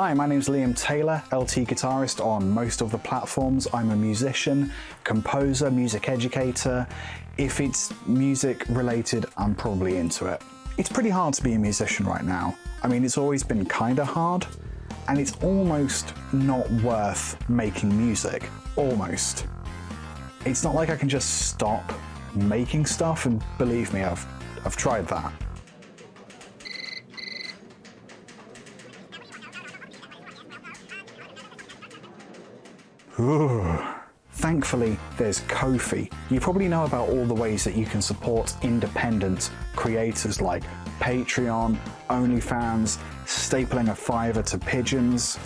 Hi, my name's Liam Taylor, LTGuitarist on most of the platforms. I'm a musician, composer, music educator. If it's music related, I'm probably into it. It's pretty hard to be a musician right now. I mean, it's always been kinda hard, and it's almost not worth making music. Almost. It's not like I can just stop making stuff, and believe me, I've tried that. Ooh. Thankfully, there's Ko-fi. You probably know about all the ways that you can support independent creators like Patreon, OnlyFans, stapling a fiver to pigeons.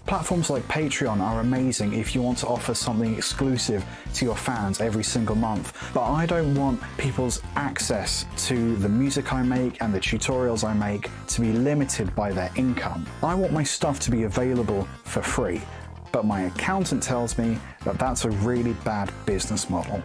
Platforms like Patreon are amazing if you want to offer something exclusive to your fans every single month, but I don't want people's access to the music I make and the tutorials I make to be limited by their income. I want my stuff to be available for free, but my accountant tells me that that's a really bad business model.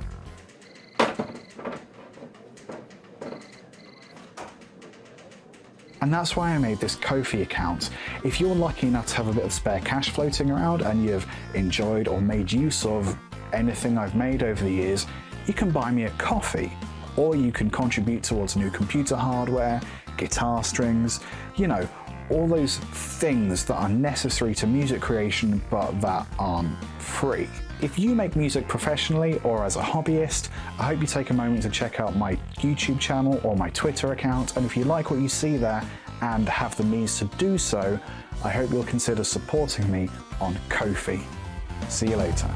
And that's why I made this Ko-fi account. If you're lucky enough to have a bit of spare cash floating around and you've enjoyed or made use of anything I've made over the years, you can buy me a coffee, or you can contribute towards new computer hardware, guitar strings, you know, all those things that are necessary to music creation but that aren't free. If you make music professionally or as a hobbyist, I hope you take a moment to check out my YouTube channel or my Twitter account, and if you like what you see there and have the means to do so, I hope you'll consider supporting me on Ko-fi. See you later.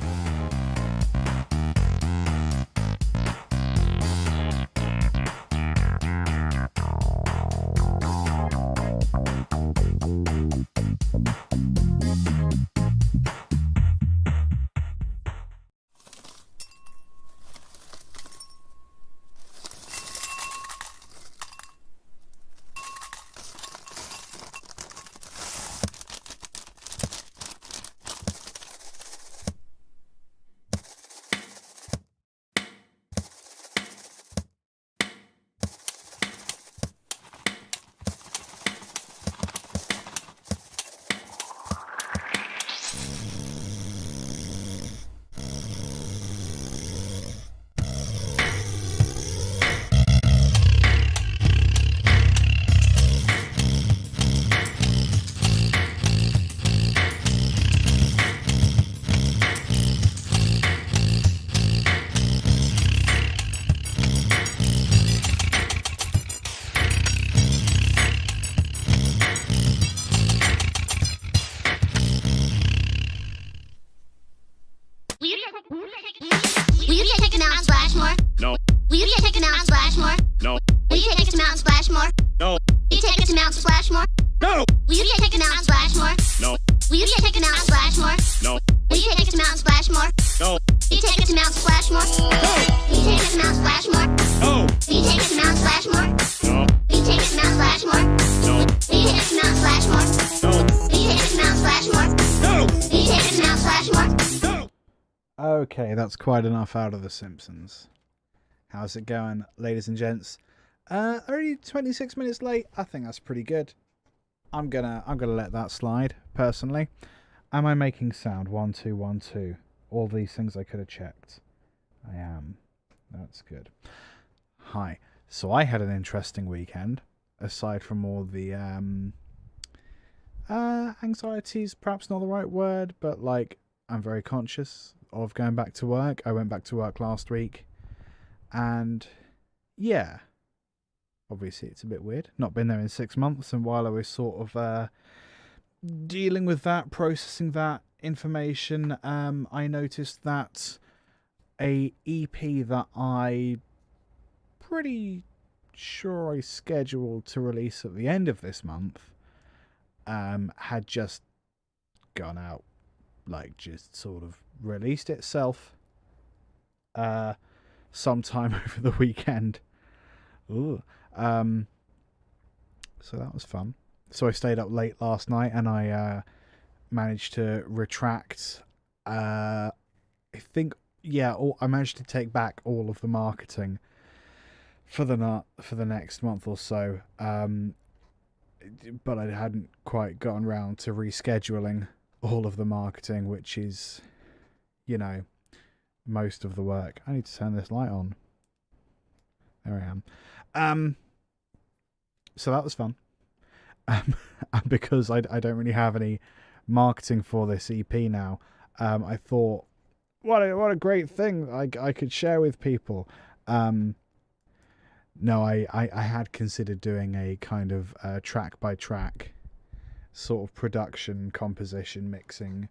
Will you take a Mount Splashmore? No. Will you take a Mount Splashmore? No. Will you take us to Mount Splashmore? No. Will you take us to Mount Splashmore? No. Will you take a Mount Splashmore? No. Will you take a Mount Splashmore? No. Will you take us to Mount Splashmore? No. Will you take us to Mount Splashmore? No. Will you take us to Mount Splashmore? No. Will you take us to Mount Splashmore? No. Will you take us to Mount Splashmore? No. Will you take us to Mount Splashmore? No. Will you take us to Mount Splashmore? No. Will you take us to Mount Splashmore? No. Okay, that's quite enough out of The Simpsons. How's it going, ladies and gents? Already 26 minutes late. I think that's pretty good. I'm gonna let that slide, personally. Am I making sound? 1 2 1 2. All these things I could have checked. I am. That's good. Hi. So I had an interesting weekend, aside from all the anxieties, perhaps not the right word, but like I'm very conscious of going back to work. I went back to work last week, and yeah, obviously it's a bit weird. Not been there in 6 months, and while I was sort of dealing with that, processing that information, I noticed that a EP that I pretty sure I scheduled to release at the end of this month had just gone out, like just sort of released itself sometime over the weekend. Ooh. So that was fun. So I stayed up late last night, and I managed to retract I managed to take back all of the marketing for the next month or so. but I hadn't quite gotten round to rescheduling all of the marketing, which is, you know, most of the work. I need to turn this light on. There I am. So that was fun. Because I don't really have any marketing for this EP now, I thought, what a great thing I could share with people. No, I had considered doing a kind of track by track sort of production, composition, mixing.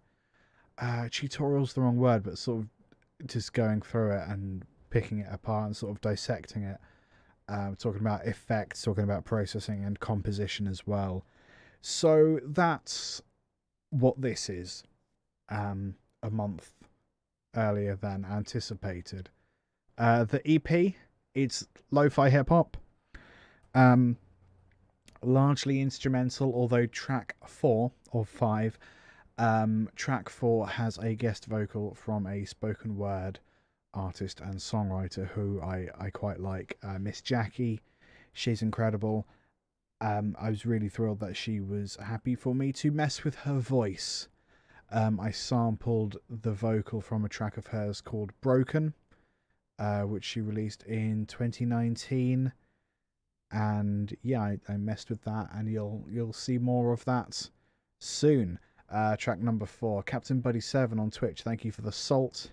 Tutorial's the wrong word, but sort of just going through it and picking it apart and sort of dissecting it. Talking about effects, talking about processing and composition as well. So that's what this is, a month earlier than anticipated. The EP, it's lo-fi hip-hop, largely instrumental, although track 4 or 5, track 4 has a guest vocal from a spoken word artist and songwriter who I quite like, Miss Jackie. She's incredible. I was really thrilled that she was happy for me to mess with her voice. I sampled the vocal from a track of hers called Broken, which she released in 2019, and yeah, I messed with that, and you'll see more of that soon. Track number 4, Captain Buddy 7 on Twitch, thank you for the salt.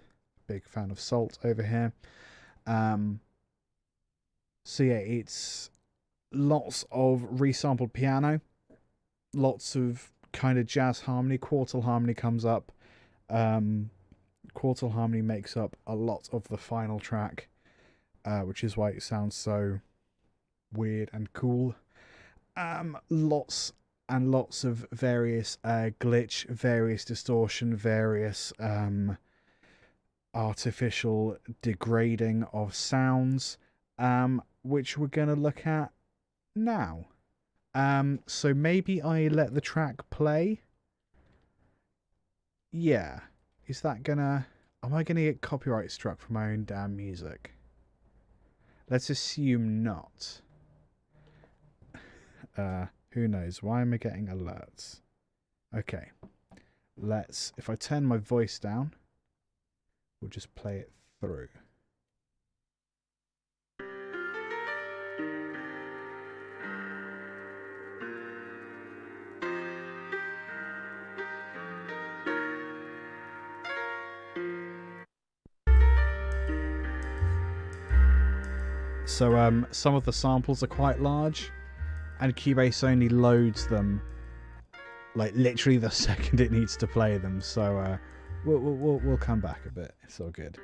Big fan of salt over here. So yeah, it's lots of resampled piano, lots of kind of jazz harmony. Quartal harmony comes up. Quartal harmony makes up a lot of the final track, which is why it sounds so weird and cool. Lots and lots of various glitch, various distortion, various artificial degrading of sounds, which we're going to look at now. So maybe I let the track play. Yeah. Is that gonna... Am I gonna get copyright struck for my own damn music? Let's assume not. Who knows? Why am I getting alerts? Okay. Let's... If I turn my voice down, we'll just play it through. So some of the samples are quite large, and Cubase only loads them like literally the second it needs to play them. So we'll come back a bit. It's all good.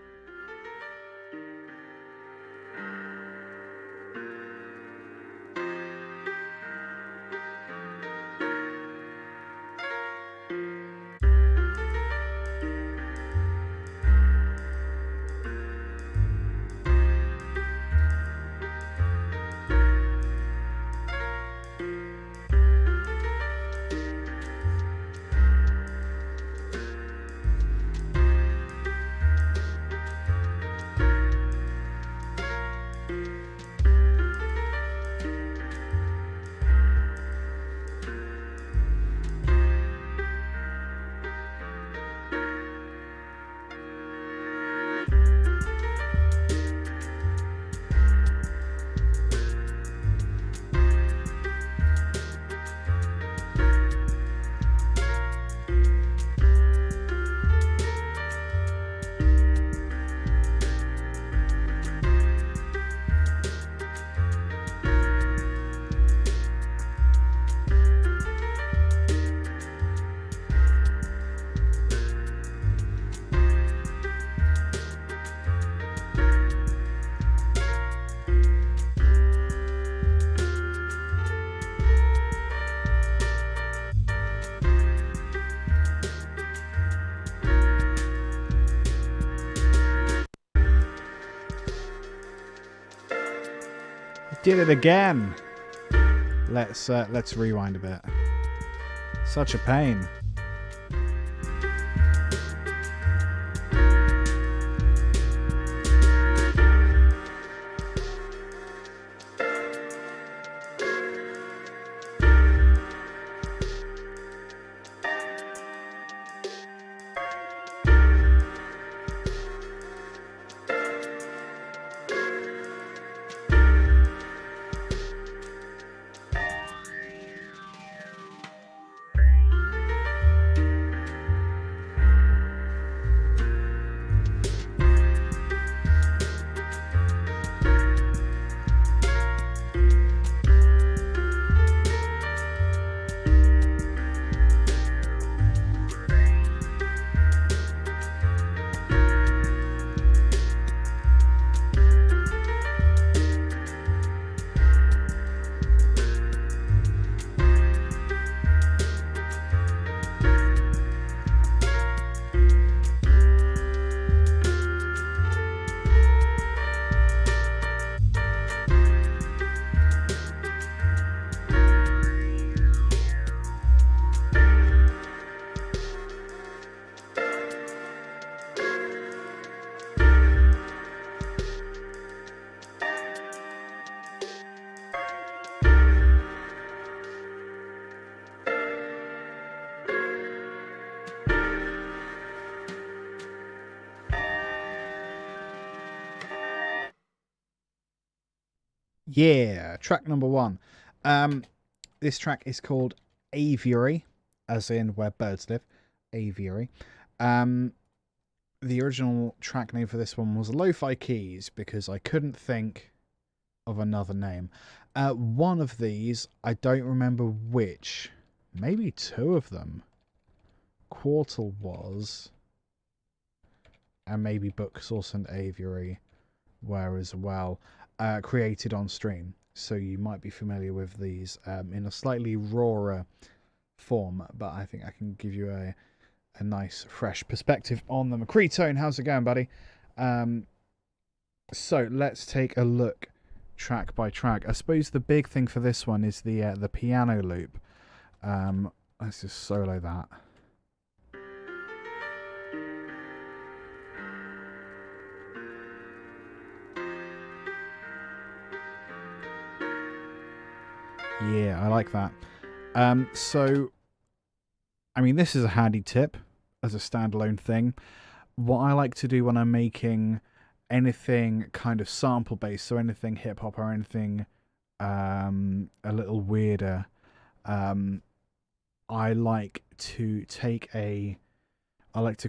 Did it again. Let's rewind a bit. Such a pain. Yeah, track number 1. This track is called Aviary, as in where birds live. Aviary. The original track name for this one was Lo-Fi Keys, because I couldn't think of another name. One of these, I don't remember which, maybe 2 of them, Quartal was, and maybe Book Source and Aviary were as well, created on stream. So you might be familiar with these in a slightly rawer form, but I think I can give you a nice fresh perspective on them. Creetone, how's it going, buddy? So let's take a look track by track. I suppose the big thing for this one is the piano loop. Let's just solo that. Yeah, I like that. So, I mean, this is a handy tip as a standalone thing. What I like to do when I'm making anything kind of sample based, so anything hip hop or anything a little weirder, I like to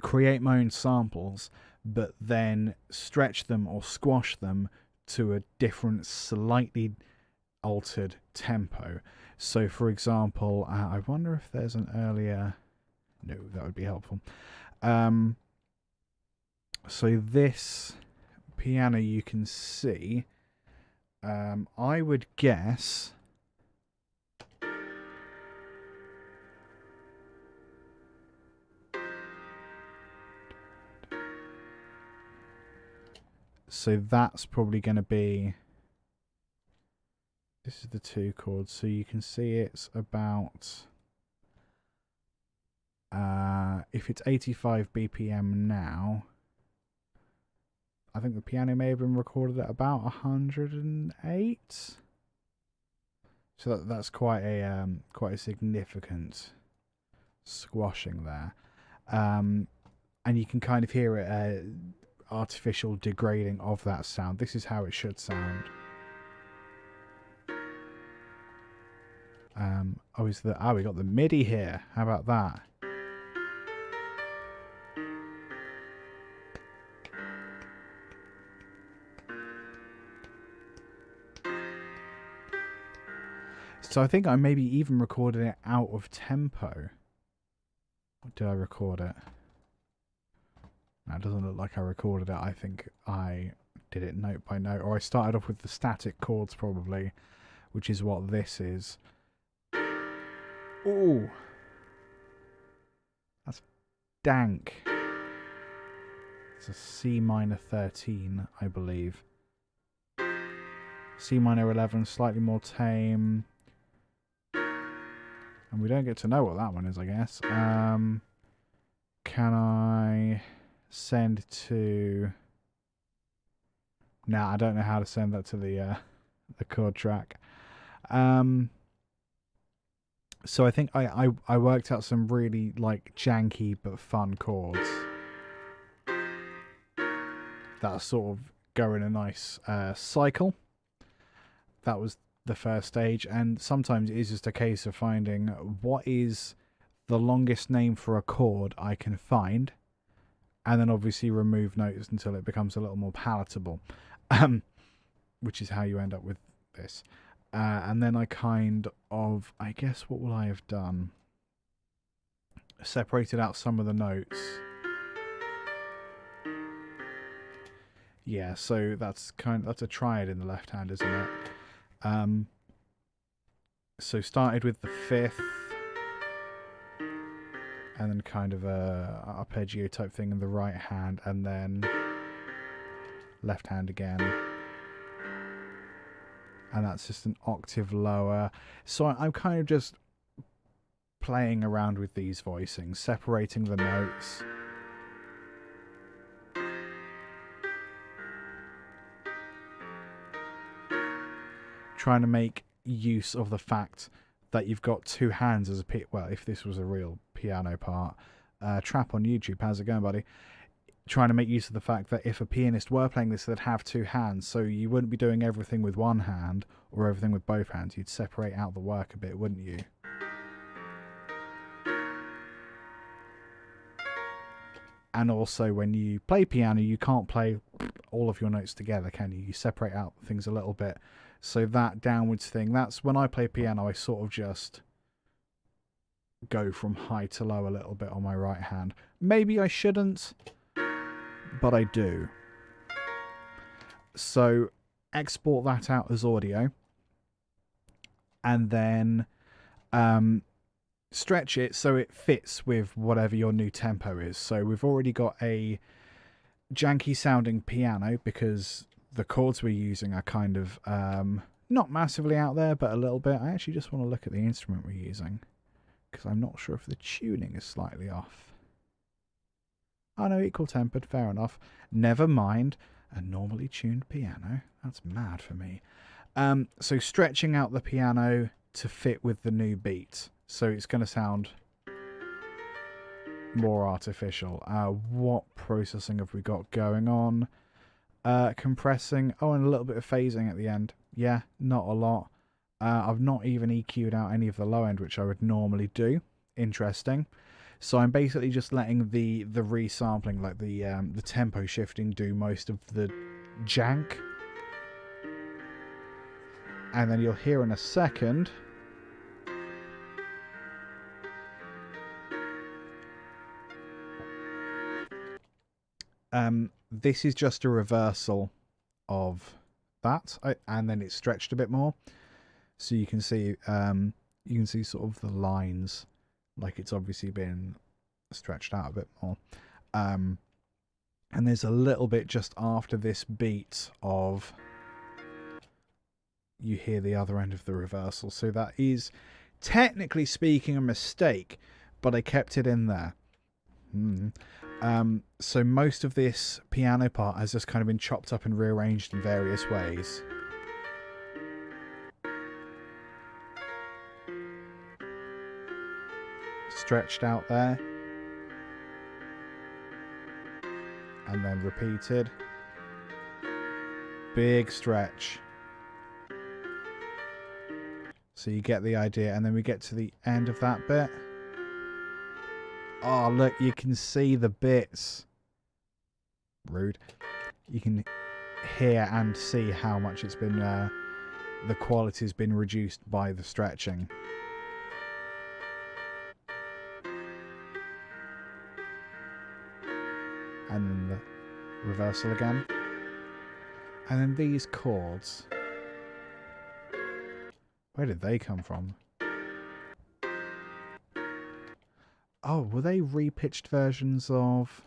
create my own samples, but then stretch them or squash them to a different, slightly altered tempo. So for example, I wonder if there's an earlier... No, that would be helpful. So this piano, you can see, I would guess so that's probably going to be... This is the 2 chords, so you can see it's about, if it's 85 BPM now, I think the piano may have been recorded at about 108. So that's quite a significant squashing there, and you can kind of hear it, artificial degrading of that sound. This is how it should sound. We got the MIDI here. How about that? So I think I maybe even recorded it out of tempo. Or did I record it? No, it doesn't look like I recorded it. I think I did it note by note. Or I started off with the static chords probably, which is what this is. Ooh. That's dank. It's a C minor 13, I believe. C minor 11, slightly more tame. And we don't get to know what that one is, I guess. Can I send to... Nah, I don't know how to send that to the chord track. So I think I worked out some really like janky but fun chords that sort of go in a nice cycle. That was the first stage, and sometimes it is just a case of finding what is the longest name for a chord I can find, and then obviously remove notes until it becomes a little more palatable, which is how you end up with this. And then I guess what will I have done? Separated out some of the notes. Yeah, so that's a triad in the left hand, isn't it? So started with the 5th, and then kind of a arpeggio type thing in the right hand, and then left hand again. And that's just an octave lower. So I'm kind of just playing around with these voicings, separating the notes. Trying to make use of the fact that you've got 2 hands as a well, if this was a real piano part. Trap on YouTube, how's it going, buddy? trying to make use of the fact that if a pianist were playing this, they'd have two hands, so you wouldn't be doing everything with one hand or everything with both hands. You'd separate out the work a bit, wouldn't you? And also, when you play piano, you can't play all of your notes together, can you? You separate out things a little bit. So that downwards thing, that's when I play piano, I sort of just go from high to low a little bit on my right hand. Maybe I shouldn't, but I do. So export that out as audio, and then stretch it so it fits with whatever your new tempo is. So we've already got a janky sounding piano because the chords we're using are kind of not massively out there, but a little bit. I actually just want to look at the instrument we're using because I'm not sure if the tuning is slightly off. Oh no, equal tempered, fair enough. Never mind, a normally tuned piano. That's mad for me. So stretching out the piano to fit with the new beat. So it's going to sound more artificial. What processing have we got going on? Compressing. Oh, and a little bit of phasing at the end. Yeah, not a lot. I've not even EQ'd out any of the low end, which I would normally do. Interesting. So I'm basically just letting the resampling, like the tempo shifting, do most of the jank. And then you'll hear in a second. This is just a reversal of that, and then it's stretched a bit more, so you can see sort of the lines, like it's obviously been stretched out a bit more. And there's a little bit just after this beat of you hear the other end of the reversal, so that is technically speaking a mistake, but I kept it in there. So most of this piano part has just kind of been chopped up and rearranged in various ways. Stretched out there. And then repeated. Big stretch. So you get the idea, and then we get to the end of that bit. Oh, look, you can see the bits. Rude. You can hear and see how much it's been, the quality's been reduced by the stretching. And then the reversal again. And then these chords. Where did they come from? Oh, were they repitched versions of...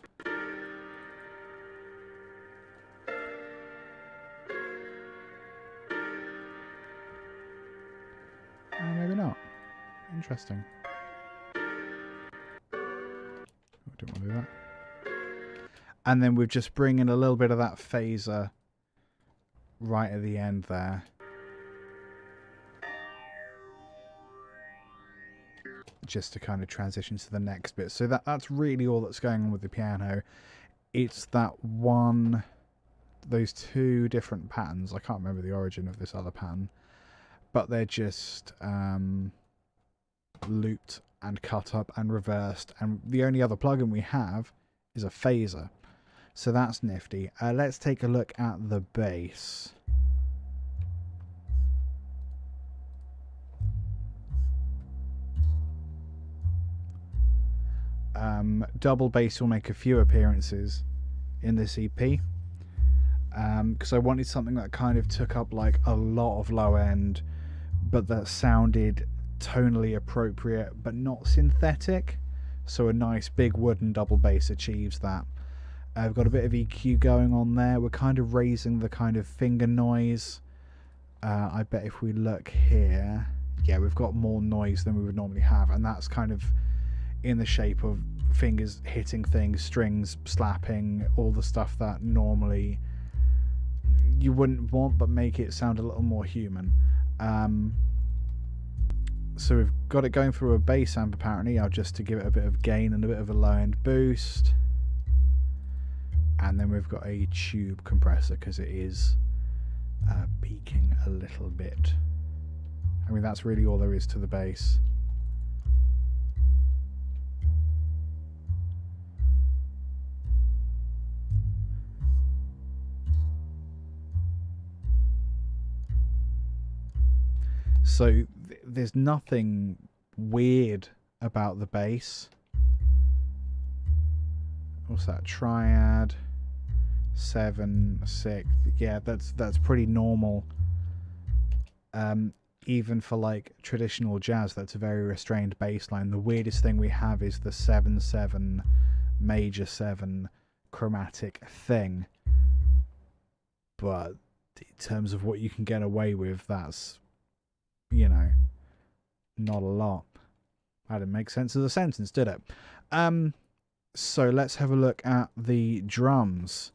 Oh, maybe not. Interesting. Oh, I don't want to do that. And then we're just bringing a little bit of that phaser right at the end there. Just to kind of transition to the next bit. So that's really all that's going on with the piano. It's that one, those two different patterns. I can't remember the origin of this other pattern, but they're just looped and cut up and reversed. And the only other plugin we have is a phaser. So that's nifty. Let's take a look at the bass. Double bass will make a few appearances in this EP, because I wanted something that kind of took up like a lot of low end, but that sounded tonally appropriate but not synthetic. So a nice big wooden double bass achieves that. I've got a bit of EQ going on there. We're kind of raising the kind of finger noise. I bet if we look here, yeah, we've got more noise than we would normally have, and that's kind of in the shape of fingers hitting things, strings slapping, all the stuff that normally you wouldn't want but make it sound a little more human. So we've got it going through a bass amp apparently, just to give it a bit of gain and a bit of a low end boost. And then we've got a tube compressor because it is peaking a little bit. I mean, that's really all there is to the bass. So there's nothing weird about the bass. What's that? Triad, 7, 6. Yeah, that's pretty normal. Even for like traditional jazz, that's a very restrained bass line. The weirdest thing we have is the 7/7 major 7 chromatic thing. But in terms of what you can get away with, that's, you know, not a lot. That didn't make sense as a sentence, did it? So let's have a look at the drums.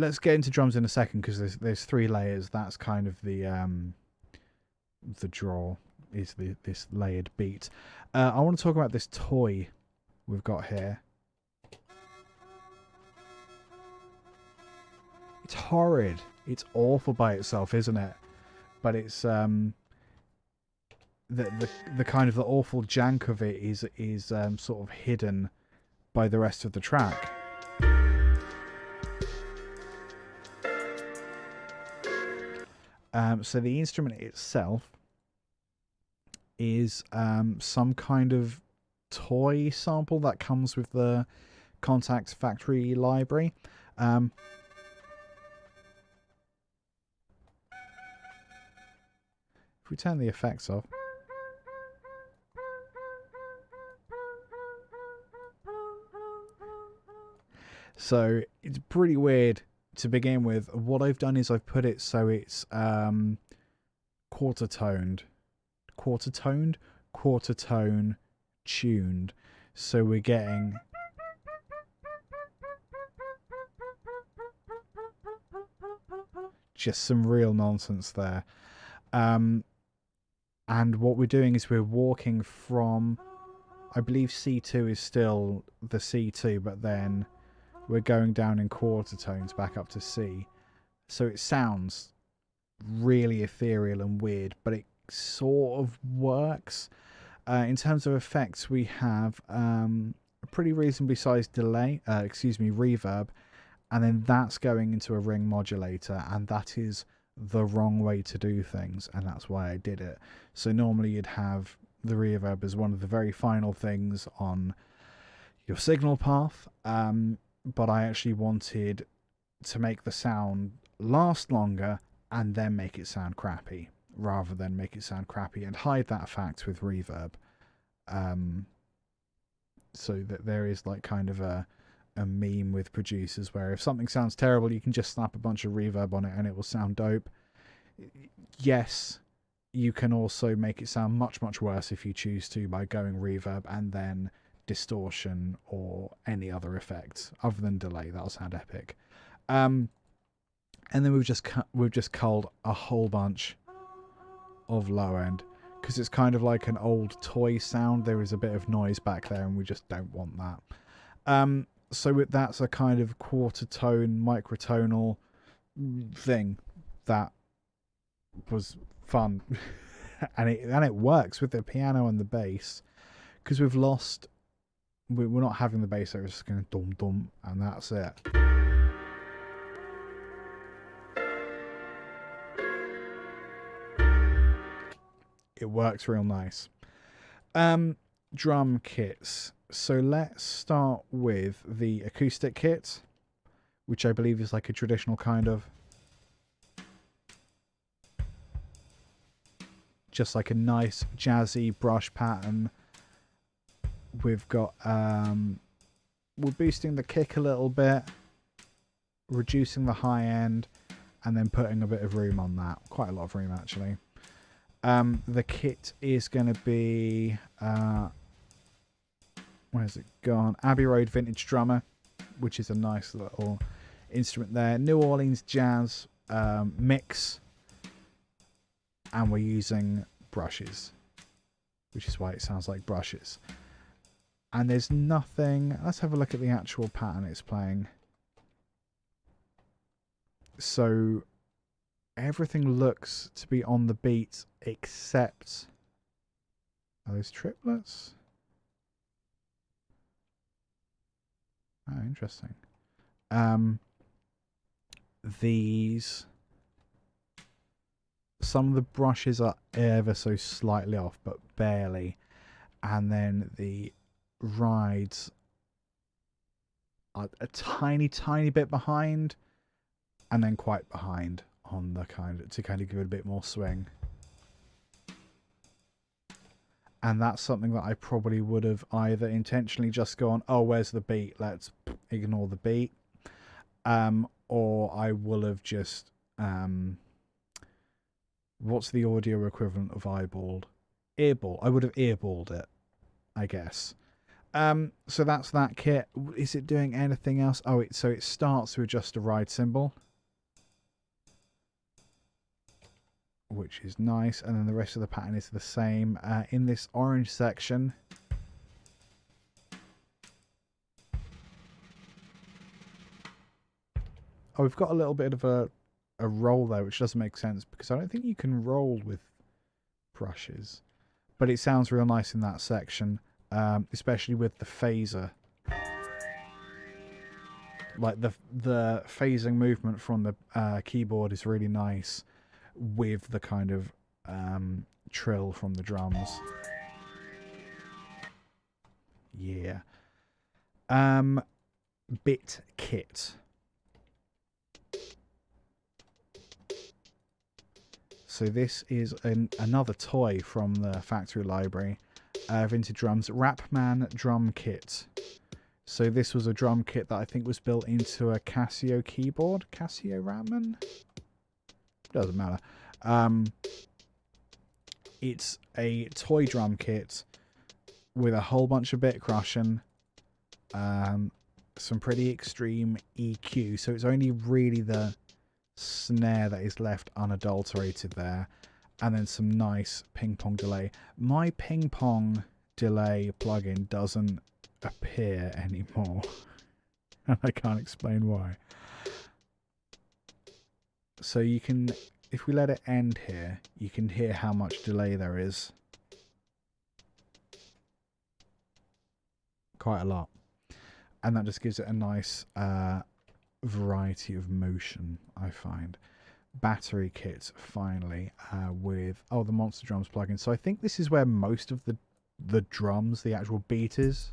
Let's get into drums in a second because there's 3 layers. That's kind of the draw is this layered beat. I want to talk about this toy we've got here. It's horrid. It's awful by itself, isn't it? But it's the kind of the awful jank of it is sort of hidden by the rest of the track. So the instrument itself is some kind of toy sample that comes with the Contact Factory library. If we turn the effects off. So it's pretty weird to begin with. What I've done is I've put it so it's quarter tone tuned. So we're getting just some real nonsense there. And what we're doing is we're walking from, I believe C2 is still the C2, but then we're going down in quarter tones back up to C. So it sounds really ethereal and weird, but it sort of works. In terms of effects, we have a pretty reasonably sized delay, reverb, and then that's going into a ring modulator, and that is the wrong way to do things, and that's why I did it. So normally you'd have the reverb as one of the very final things on your signal path, but I actually wanted to make the sound last longer and then make it sound crappy, rather than make it sound crappy and hide that fact with reverb. So that there is like kind of a meme with producers where if something sounds terrible, you can just slap a bunch of reverb on it and it will sound dope. Yes, you can also make it sound much, much worse if you choose to by going reverb and then distortion or any other effects other than delay. That'll sound epic. And then we've just culled a whole bunch of low end because it's kind of like an old toy sound. There is a bit of noise back there and we just don't want that. So that's a kind of quarter tone microtonal thing that was fun. and it works with the piano and the bass because we're not having the bass there. It's just going dum dum and that's it. It works real nice. Drum kits. So let's start with the acoustic kit, which I believe is like a traditional kind of, just like a nice jazzy brush pattern. We've got we're boosting the kick a little bit, reducing the high end, and then putting a bit of room on that. Quite a lot of room actually. The kit is going to be where's it gone? Abbey Road Vintage Drummer, which is a nice little instrument there. New Orleans Jazz mix, and we're using brushes, which is why it sounds like brushes. And there's nothing. Let's have a look at the actual pattern it's playing. So everything looks to be on the beat except, are those triplets? Oh, interesting. These, some of the brushes are ever so slightly off, but barely. And then the rides are a tiny bit behind, and then quite behind on the to kind of give it a bit more swing. And that's something that I probably would have either intentionally just gone, oh, where's the beat, let's ignore the beat, or I will have just what's the audio equivalent of eyeballed? Earball. I would have earballed it, I guess. So that's that kit. Is it doing anything else? Oh, so it starts with just a ride cymbal, which is nice, and then the rest of the pattern is the same. In this orange section, oh, we've got a little bit of a roll there, which doesn't make sense because I don't think you can roll with brushes, but it sounds real nice in that section, especially with the phaser. Like the phasing movement from the keyboard is really nice with the kind of trill from the drums. Yeah. Bit kit. So this is another toy from the factory library. Vintage drums. Rapman drum kit. So this was a drum kit that I think was built into a Casio keyboard. Casio Rapman? Doesn't matter. It's a toy drum kit with a whole bunch of bit crushing, some pretty extreme EQ. So it's only really the snare that is left unadulterated there, and then some nice ping pong delay. My ping pong delay plugin doesn't appear anymore, and I can't explain why. So you can, if we let it end here, you can hear how much delay there is. Quite a lot. And that just gives it a nice variety of motion, I find. Battery kit, finally, with, oh, the Monster Drums plugin. So I think this is where most of the drums, the actual beat is.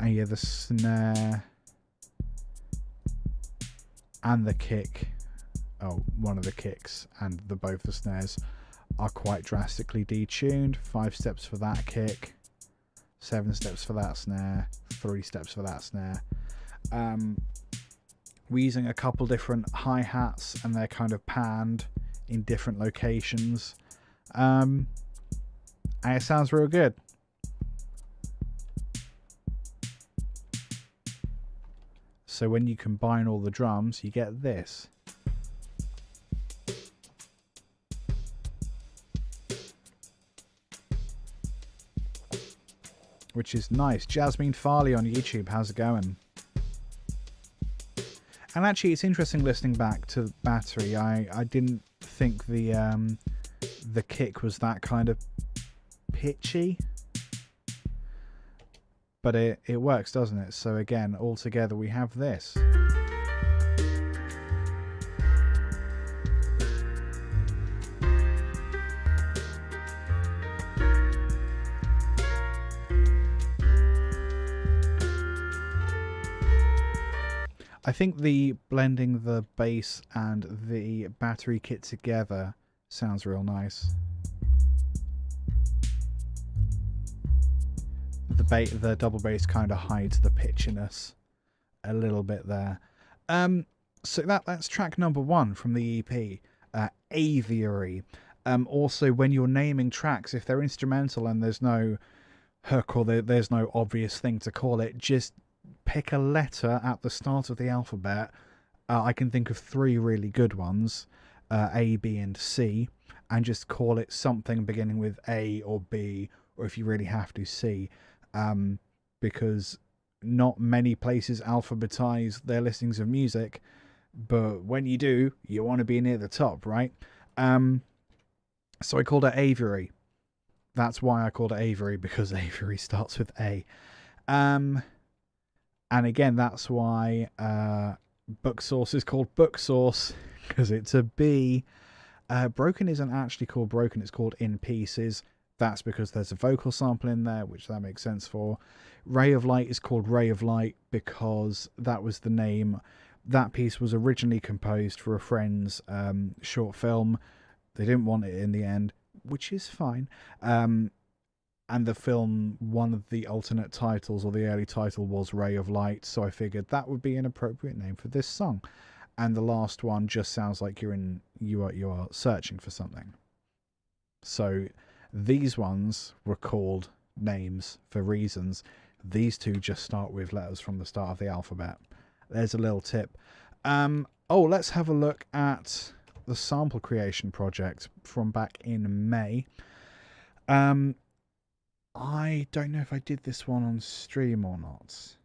And yeah, the snare and the kick, oh, one of the kicks and both the snares are quite drastically detuned. 5 steps for that kick, 7 steps for that snare, 3 steps for that snare. We're using a couple different hi-hats and they're kind of panned in different locations. And it sounds real good. So when you combine all the drums, you get this. Which is nice. Jasmine Farley on YouTube, how's it going? And actually, it's interesting listening back to Battery. I didn't think the kick was that kind of pitchy. But it works, doesn't it? So again, all together we have this. I think the blending the bass and the battery kit together sounds real nice. The double bass kind of hides the pitchiness a little bit there. So that's track number 1 from the EP, Aviary. Also, when you're naming tracks, if they're instrumental and there's no hook or there's no obvious thing to call it, just pick a letter at the start of the alphabet. I can think of 3 really good ones. A, B, and C, and just call it something beginning with A or B, or if you really have to, C, because not many places alphabetize their listings of music, but when you do, you want to be near the top, right? So I called it Aviary. That's why I called it Aviary, because Aviary starts with A. And again, that's why Book Source is called Book Source, because it's a B. Broken isn't actually called Broken, it's called In Pieces. That's because there's a vocal sample in there, which that makes sense for. Ray of Light is called Ray of Light because that was the name. That piece was originally composed for a friend's short film. They didn't want it in the end, which is fine. And the film, one of the alternate titles, or the early title, was Ray of Light, so I figured that would be an appropriate name for this song. And the last one just sounds like you are searching for something. So these ones were called names for reasons. These two just start with letters from the start of the alphabet. There's a little tip. Let's have a look at the sample creation project from back in May. I don't know if I did this one on stream or not.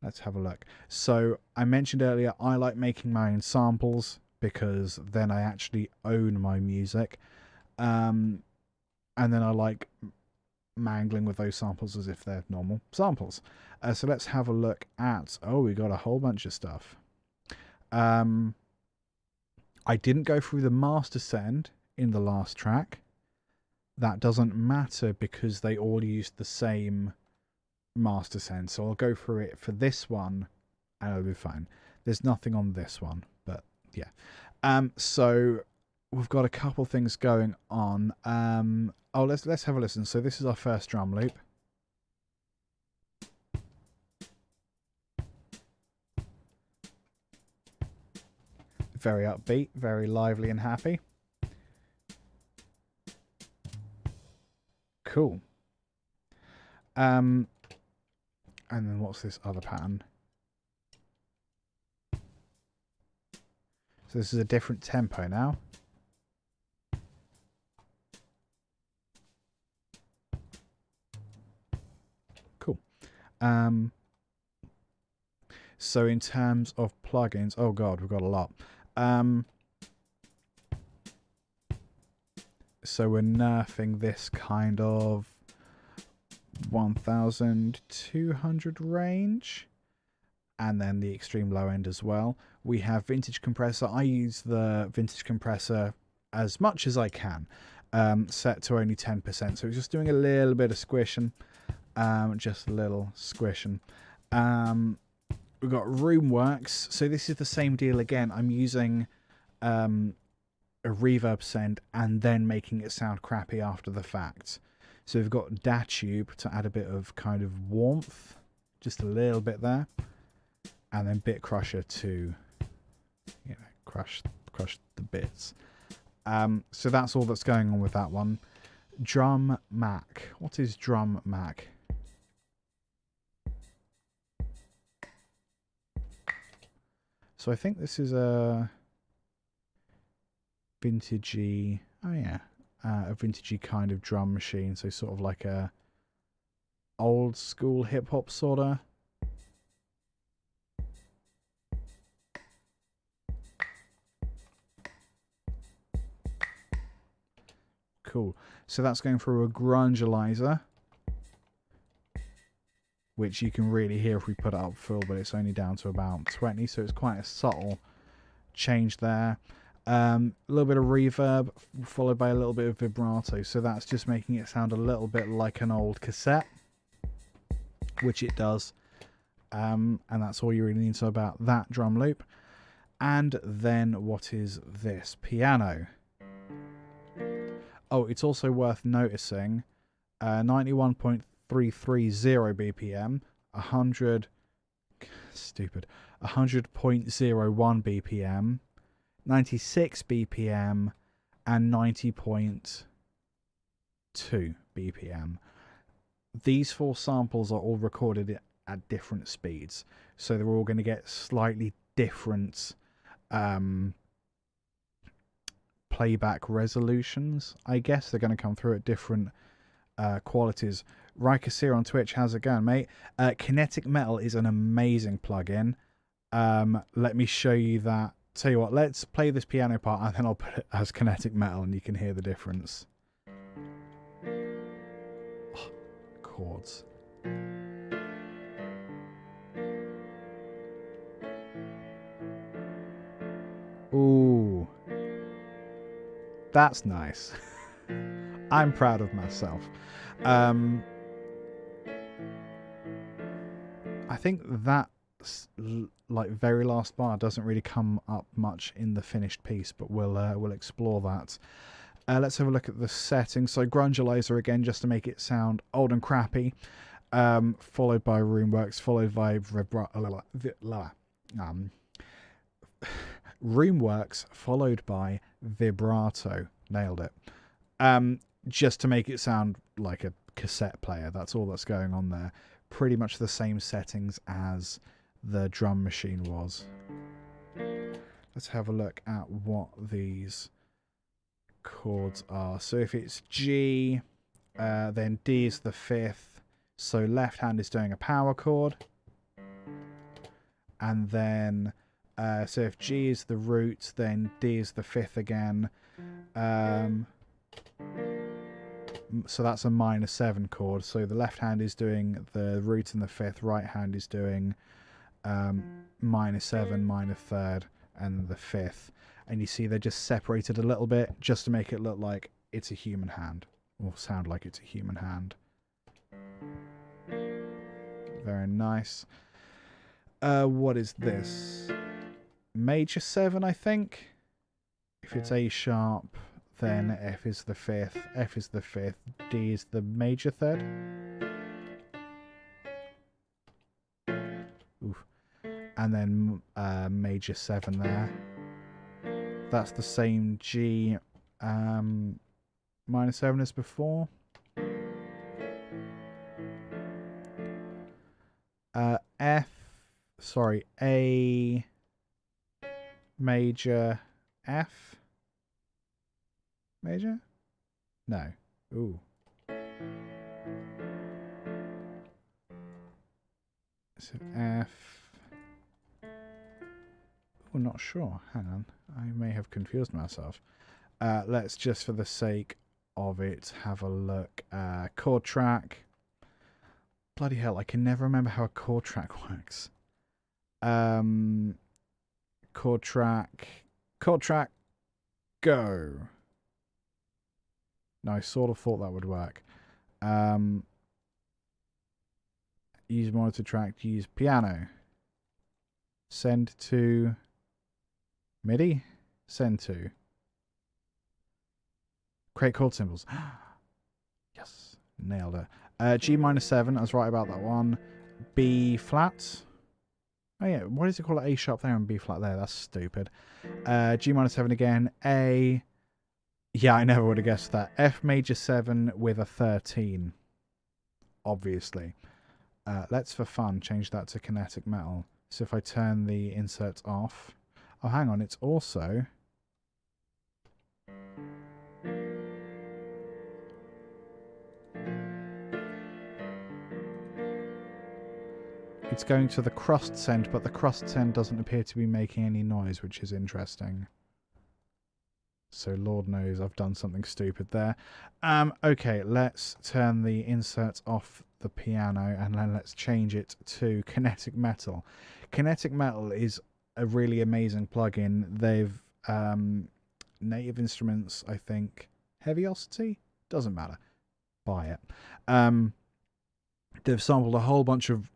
Let's have a look. So I mentioned earlier, I like making my own samples because then I actually own my music. And then I like mangling with those samples as if they're normal samples. So let's have a look at... we got a whole bunch of stuff. I didn't go through the master send in the last track. That doesn't matter because they all used the same master send. So I'll go through it for this one and it'll be fine. There's nothing on this one, but yeah. So we've got a couple things going on. Let's have a listen. So this is our first drum loop. Very upbeat, very lively and happy. Cool. And then what's this other pattern? So this is a different tempo now. Cool. So in terms of plugins, oh god, we've got a lot. So we're nerfing this kind of 1200 range, and then the extreme low end as well. We have vintage compressor. I use the vintage compressor as much as I can, set to only 10%. So it's just doing a little bit of squishing, just a little squishing. We've got Roomworks. So this is the same deal again. I'm using a reverb send and then making it sound crappy after the fact. So we've got Datube to add a bit of kind of warmth, just a little bit there, and then Bit Crusher to, crush the bits. So that's all that's going on with that one. Drum Mac. What is Drum Mac? So I think this is a vintagey, a vintagey kind of drum machine. So sort of like a old school hip hop sorta. Cool. So that's going through a grungelizer, which you can really hear if we put it up full, but it's only down to about 20, so it's quite a subtle change there. A little bit of reverb, followed by a little bit of vibrato, so that's just making it sound a little bit like an old cassette, which it does. And that's all you really need to know about that drum loop. And then what is this? Piano. Oh, it's also worth noticing 91.330 BPM, 100.01 BPM, 96 BPM, and 90.2 BPM. These four samples are all recorded at different speeds, so they're all going to get slightly different playback resolutions. I guess they're going to come through at different qualities. Rikasir on Twitch, how's it going, mate? Kinetic Metal is an amazing plugin. Let me show you that. Tell you what, let's play this piano part and then I'll put it as Kinetic Metal and you can hear the difference. Oh, chords. Ooh. That's nice. I'm proud of myself. I think that like very last bar doesn't really come up much in the finished piece, but we'll explore that. Let's have a look at the settings. So Grungealizer again, just to make it sound old and crappy, followed by Roomworks, followed by Roomworks, followed by Vibrato. Nailed it. Just to make it sound like a cassette player. That's all that's going on there. Pretty much the same settings as the drum machine was. Let's have a look at what these chords are. So if it's G, then D is the fifth. So left hand is doing a power chord. And then, so if G is the root, then D is the fifth again. So that's a minor 7 chord. So the left hand is doing the root and the fifth. Right hand is doing minor 7, minor third, and the fifth. And you see they're just separated a little bit just to make it look like it's a human hand, or sound like it's a human hand. Very nice. What is this? Major 7, I think. If it's A sharp, then F is the fifth, F is the fifth, D is the major third. Oof. And then major 7 there. That's the same G minor 7 as before. A major F. Major? No. Ooh. So F. Oh, not sure. Hang on. I may have confused myself. Let's just, for the sake of it, have a look. Chord track. Bloody hell, I can never remember how a chord track works. Chord track. Chord track. Go. No, I sort of thought that would work. Use monitor track, use piano. Send to MIDI. Send to. Create chord symbols. Yes, nailed it. G minor 7, I was right about that one. B flat. Oh yeah, why does it call it A sharp there and B flat there? That's stupid. G minor 7 again. A. Yeah, I never would have guessed that. F major 7 with a 13. Obviously. Let's, for fun, change that to Kinetic Metal. So if I turn the inserts off... Oh, hang on. It's also... It's going to the crossed send, but the crossed send doesn't appear to be making any noise, which is interesting. So Lord knows I've done something stupid there. Okay, let's turn the inserts off the piano and then let's change it to Kinetic Metal. Kinetic Metal is a really amazing plugin. They've Native Instruments, I think, Heaviosity? Doesn't matter. Buy it. They've sampled a whole bunch of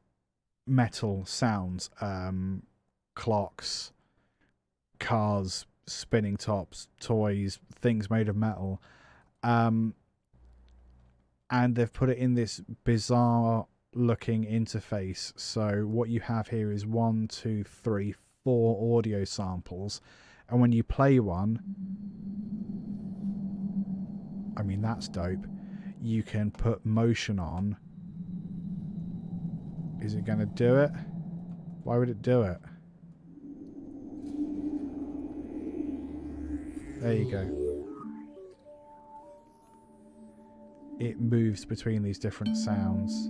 metal sounds, clocks, cars, spinning tops, toys, things made of metal, and they've put it in this bizarre looking interface. So what you have here is 1, 2, 3, 4 audio samples, and when you play one, I mean, that's dope. You can put motion on. Is it going to do it? Why would it do it? There you go. it moves between these different sounds.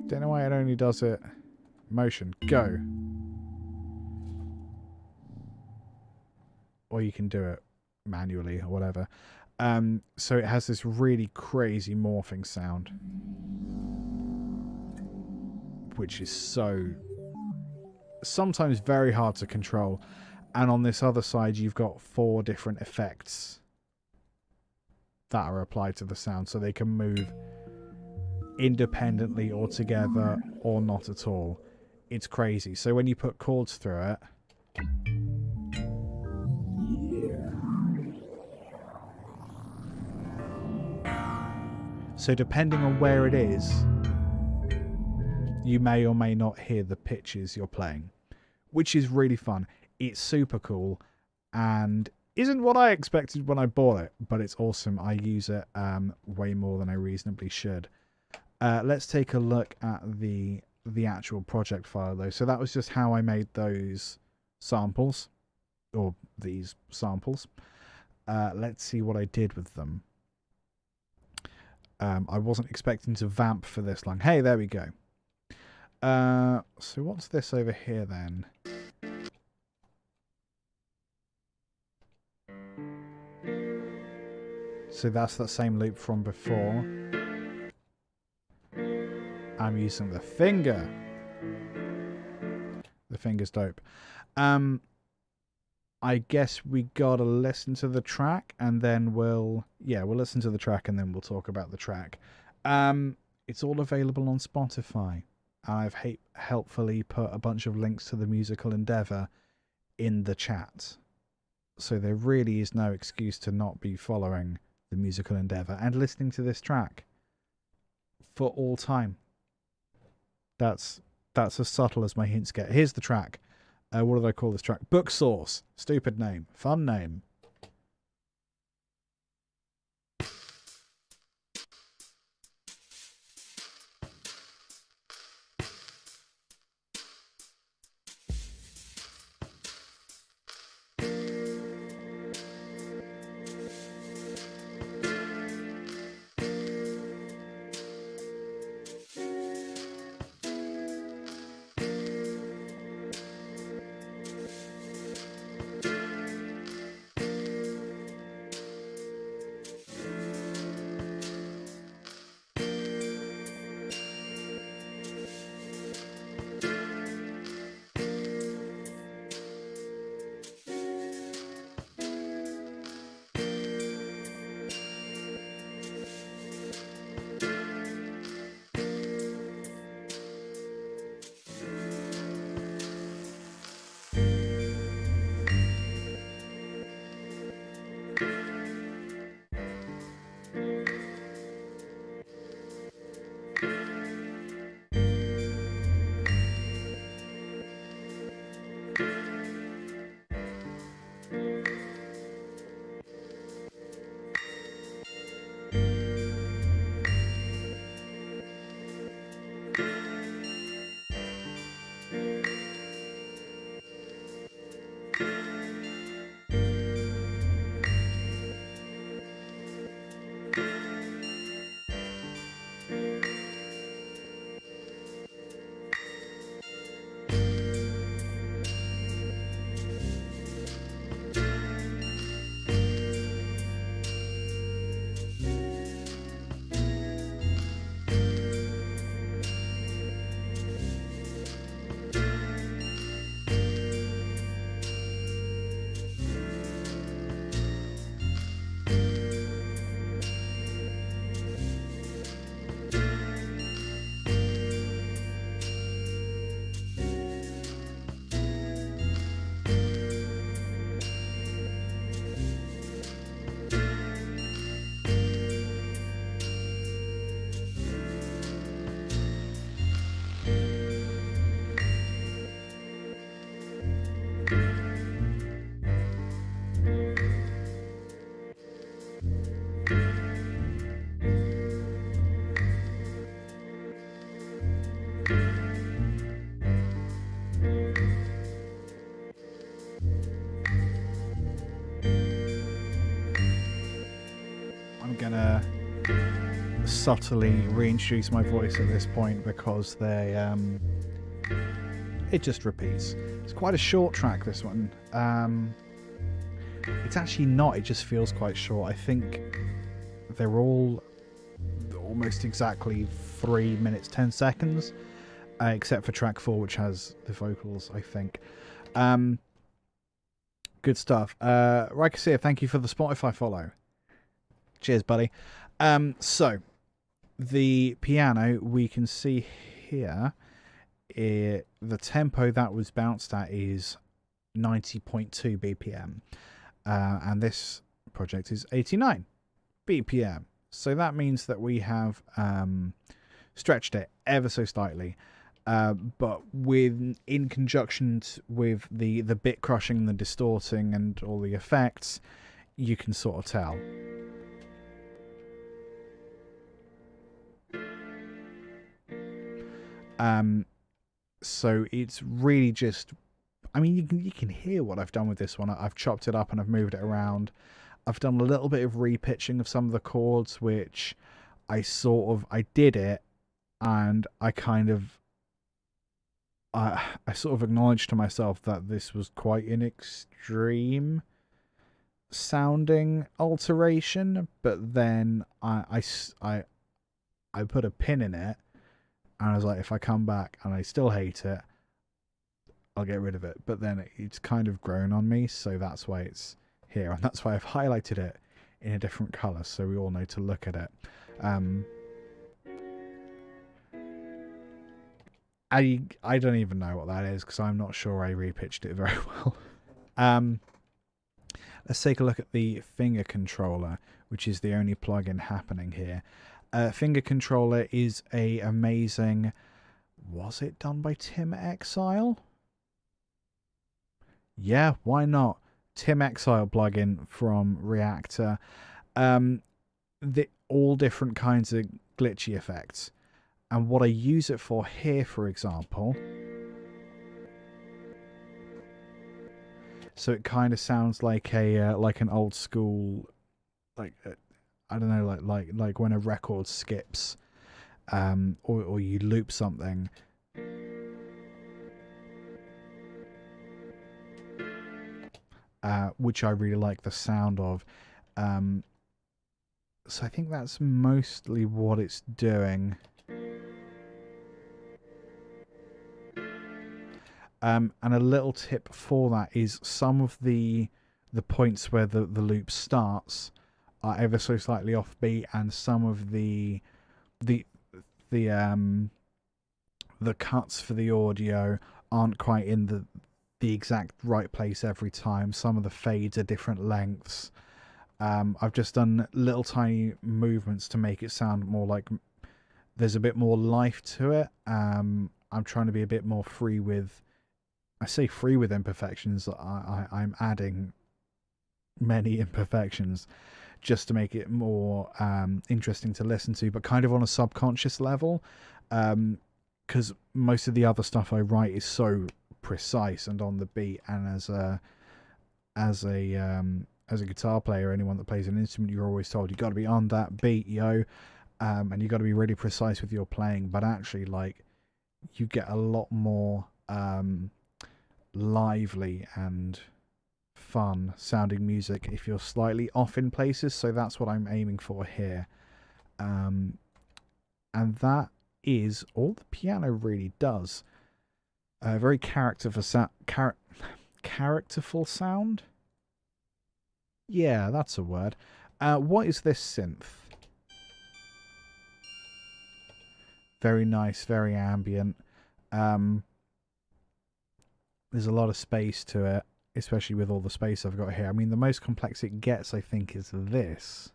Don't know why it only does it. Motion, go. Or you can do it manually or whatever. So it has this really crazy morphing sound, which is so sometimes very hard to control. And on this other side, you've got 4 different effects that are applied to the sound, so they can move independently or together or not at all. It's crazy. So when you put chords through it, so depending on where it is, you may or may not hear the pitches you're playing, which is really fun. It's super cool and isn't what I expected when I bought it, but it's awesome. I use it way more than I reasonably should. Let's take a look at the actual project file though. So that was just how I made those samples, or these samples. Let's see what I did with them. I wasn't expecting to vamp for this long. Hey, there we go. So what's this over here then? So that's that same loop from before. I'm using the finger. The finger's dope. I guess we gotta listen to the track and then we'll listen to the track and then we'll talk about the track. It's all available on Spotify. I've helpfully put a bunch of links to the musical endeavour in the chat. So there really is no excuse to not be following the musical endeavour and listening to this track for all time. That's as subtle as my hints get. Here's the track. What did I call this track? Book Source. Stupid name. Fun name. to subtly reintroduce my voice at this point because it just repeats. It's quite a short track, this one. It's actually not, it just feels quite short. I think they're all almost exactly 3 minutes 10 seconds, except for track 4, which has the vocals, I think. Good stuff. Rikasir, thank you for the Spotify follow. Cheers, buddy. So the piano, we can see here, the tempo that was bounced at is 90.2 BPM. And this project is 89 BPM. So that means that we have stretched it ever so slightly. But in conjunction with the bit crushing, the distorting, and all the effects, you can sort of tell. So it's really just, I mean, you can hear what I've done with this one. I've chopped it up and I've moved it around. I've done a little bit of repitching of some of the chords, which I did it, and I sort of acknowledged to myself that this was quite an extreme sounding alteration, but then I put a pin in it, and I was like, if I come back and I still hate it, I'll get rid of it. But then it's kind of grown on me, so that's why it's here, and that's why I've highlighted it in a different colour, so we all know to look at it. I don't even know what that is, because I'm not sure I repitched it very well. Let's take a look at the finger controller, which is the only plugin happening here. Finger controller is a amazing... Was it done by Tim Exile? Yeah, why not? Tim Exile plugin from Reactor. All different kinds of glitchy effects. And what I use it for here, for example... So it kind of sounds like an old school, I don't know, like when a record skips, or you loop something. Which I really like the sound of. So I think that's mostly what it's doing. And a little tip for that is some of the points where the loop starts are ever so slightly offbeat, and some of the cuts for the audio aren't quite in the exact right place every time. Some of the fades are different lengths. I've just done little tiny movements to make it sound more like there's a bit more life to it. I'm trying to be a bit more free with... I say free with imperfections. I'm adding many imperfections just to make it more interesting to listen to, but kind of on a subconscious level, because most of the other stuff I write is so precise and on the beat. And as a guitar player, anyone that plays an instrument, you're always told you got to be on that beat, yo, and you got to be really precise with your playing. But actually, like, you get a lot more lively and fun sounding music if you're slightly off in places. So that's what I'm aiming for here, and that is all the piano really does. A very characterful sound. Yeah, that's a word. What is this synth? Very nice, very ambient. There's a lot of space to it, especially with all the space I've got here. I mean, the most complex it gets, I think, is this.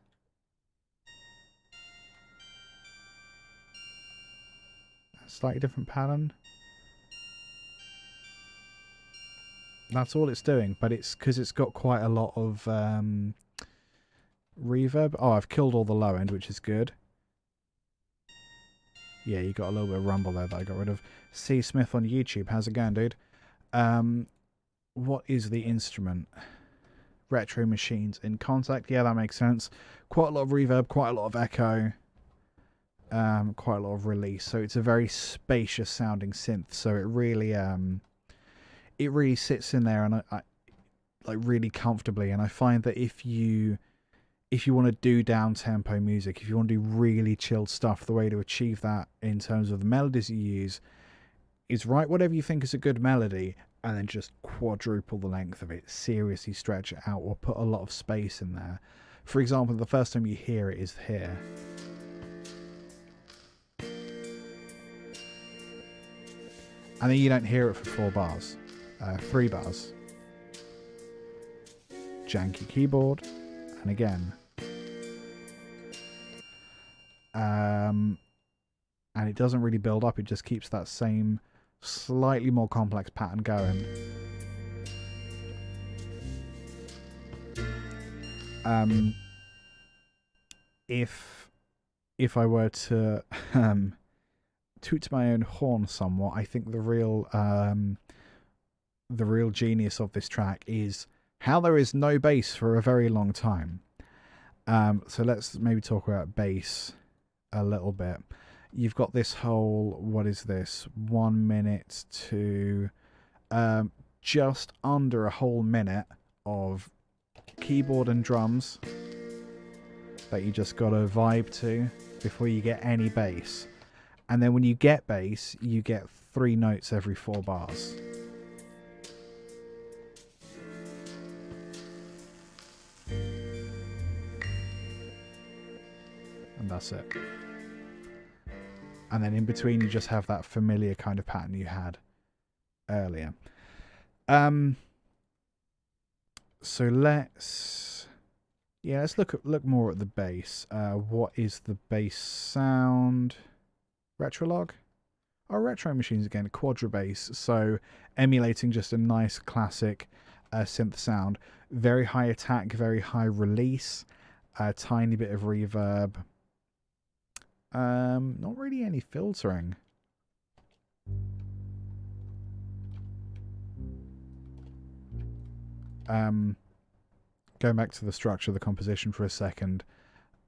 A slightly different pattern. That's all it's doing, but it's because it's got quite a lot of reverb. Oh, I've killed all the low end, which is good. Yeah, you got a little bit of rumble there that I got rid of. C. Smith on YouTube. How's it going, dude? What is the instrument? retro machines in contact. Yeah, that makes sense. Quite a lot of reverb, quite a lot of echo, quite a lot of release. So it's a very spacious sounding synth. So it really sits in there, and I like really comfortably. And I find that if you want to do down tempo music, if you want to do really chilled stuff, the way to achieve that in terms of the melodies you use is write whatever you think is a good melody and then just quadruple the length of it. Seriously stretch it out, or put a lot of space in there. For example, the first time you hear it is here. And then you don't hear it for 4 bars. 3 bars. Janky keyboard. And again. And it doesn't really build up. It just keeps that same slightly more complex pattern going. If I were to toot my own horn somewhat, I think the real genius of this track is how there is no bass for a very long time. So let's maybe talk about bass a little bit. You've got this whole, what is this, 1 minute to just under a whole minute of keyboard and drums that you just got to vibe to before you get any bass. And then when you get bass, you get 3 notes every 4 bars. And that's it. And then in between, you just have that familiar kind of pattern you had earlier. So let's look more at the bass. What is the bass sound? Retrolog? Oh, retro machines again, quadra bass. So emulating just a nice classic synth sound. Very high attack, very high release, a tiny bit of reverb. Not really any filtering. Going back to the structure of the composition for a second.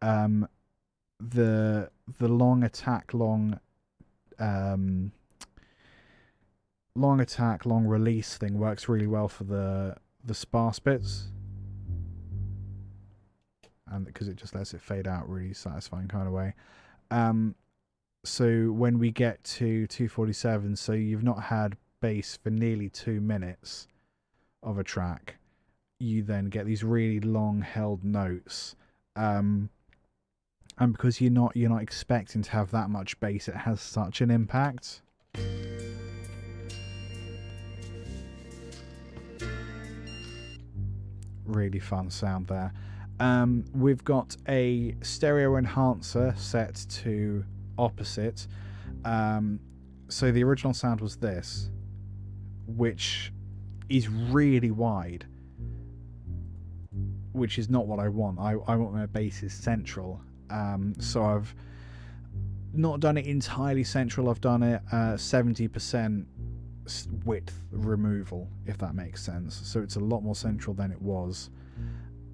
The long attack, long release thing works really well for the sparse bits, and because it just lets it fade out really satisfying kind of way. So when we get to 247, so you've not had bass for nearly 2 minutes of a track, you then get these really long held notes, and because you're not expecting to have that much bass, it has such an impact. Really fun sound there. We've got a stereo enhancer set to opposite. So the original sound was this, which is really wide, which is not what I want. I want my basses central. So I've not done it entirely central. I've done it 70% width removal, if that makes sense. So it's a lot more central than it was.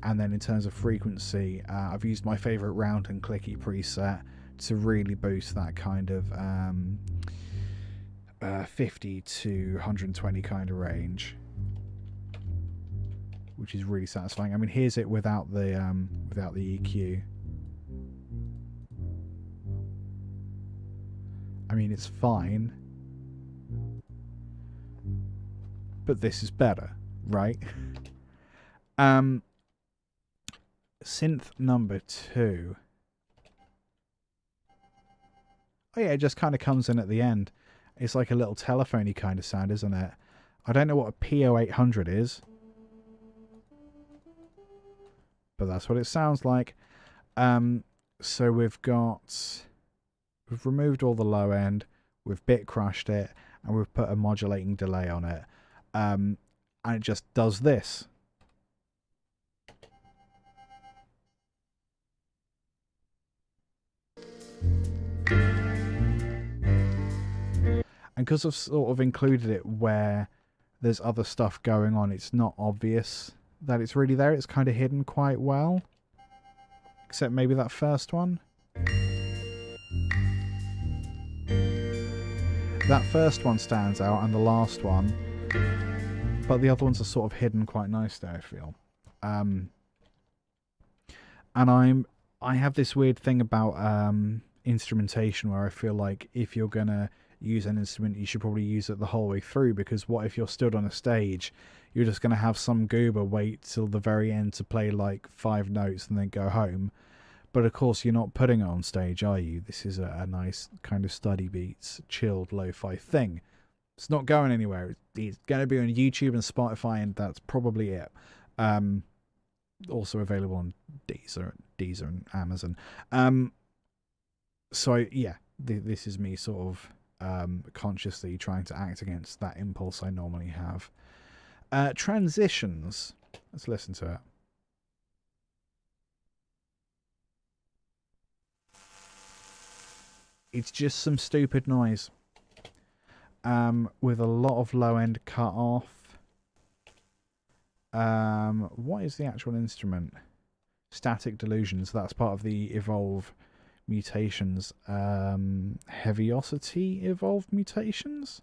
And then in terms of frequency, I've used my favorite round and clicky preset to really boost that kind of 50 to 120 kind of range, which is really satisfying. I mean, here's it without the EQ. I mean, it's fine, but this is better, right? Synth number 2. Oh yeah, it just kind of comes in at the end. It's like a little telephony kind of sound, isn't it? I don't know what a PO800 is, but that's what it sounds like. So we've removed all the low end, we've bit crushed it, and we've put a modulating delay on it. And it just does this. And because I've sort of included it where there's other stuff going on, it's not obvious that it's really there. It's kind of hidden quite well. Except maybe that first one. That first one stands out, and the last one. But the other ones are sort of hidden quite nicely, I feel. And I have this weird thing about instrumentation where I feel like if you're gonna use an instrument, you should probably use it the whole way through, because what if you're stood on a stage, you're just gonna have some goober wait till the very end to play like 5 notes and then go home. But of course you're not putting it on stage, are you? This is a nice kind of study beats, chilled lo-fi thing. It's not going anywhere. It's going to be on YouTube and Spotify, and that's probably it. Also available on Deezer and Amazon. So yeah, this is me sort of consciously trying to act against that impulse I normally have. Transitions. Let's listen to it. It's just some stupid noise. With a lot of low end cut off. What is the actual instrument? Static Delusions. That's part of the Evolve Mutations. Heaviosity Evolve Mutations,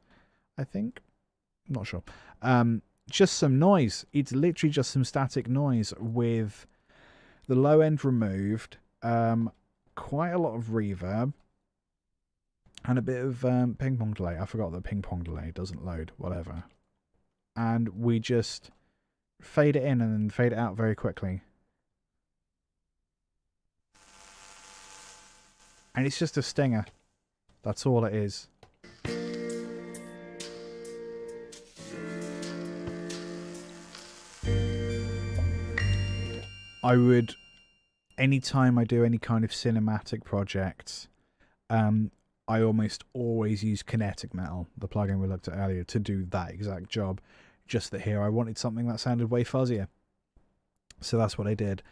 I think. I'm not sure. Just some noise. It's literally just some static noise with the low end removed. Quite a lot of reverb. And a bit of ping pong delay. I forgot that ping pong delay doesn't load, whatever. And we just fade it in and then fade it out very quickly. And it's just a stinger. That's all it is. I would, anytime I do any kind of cinematic project, I almost always use Kinetic Metal, the plugin we looked at earlier, to do that exact job. Just that here I wanted something that sounded way fuzzier. So that's what I did.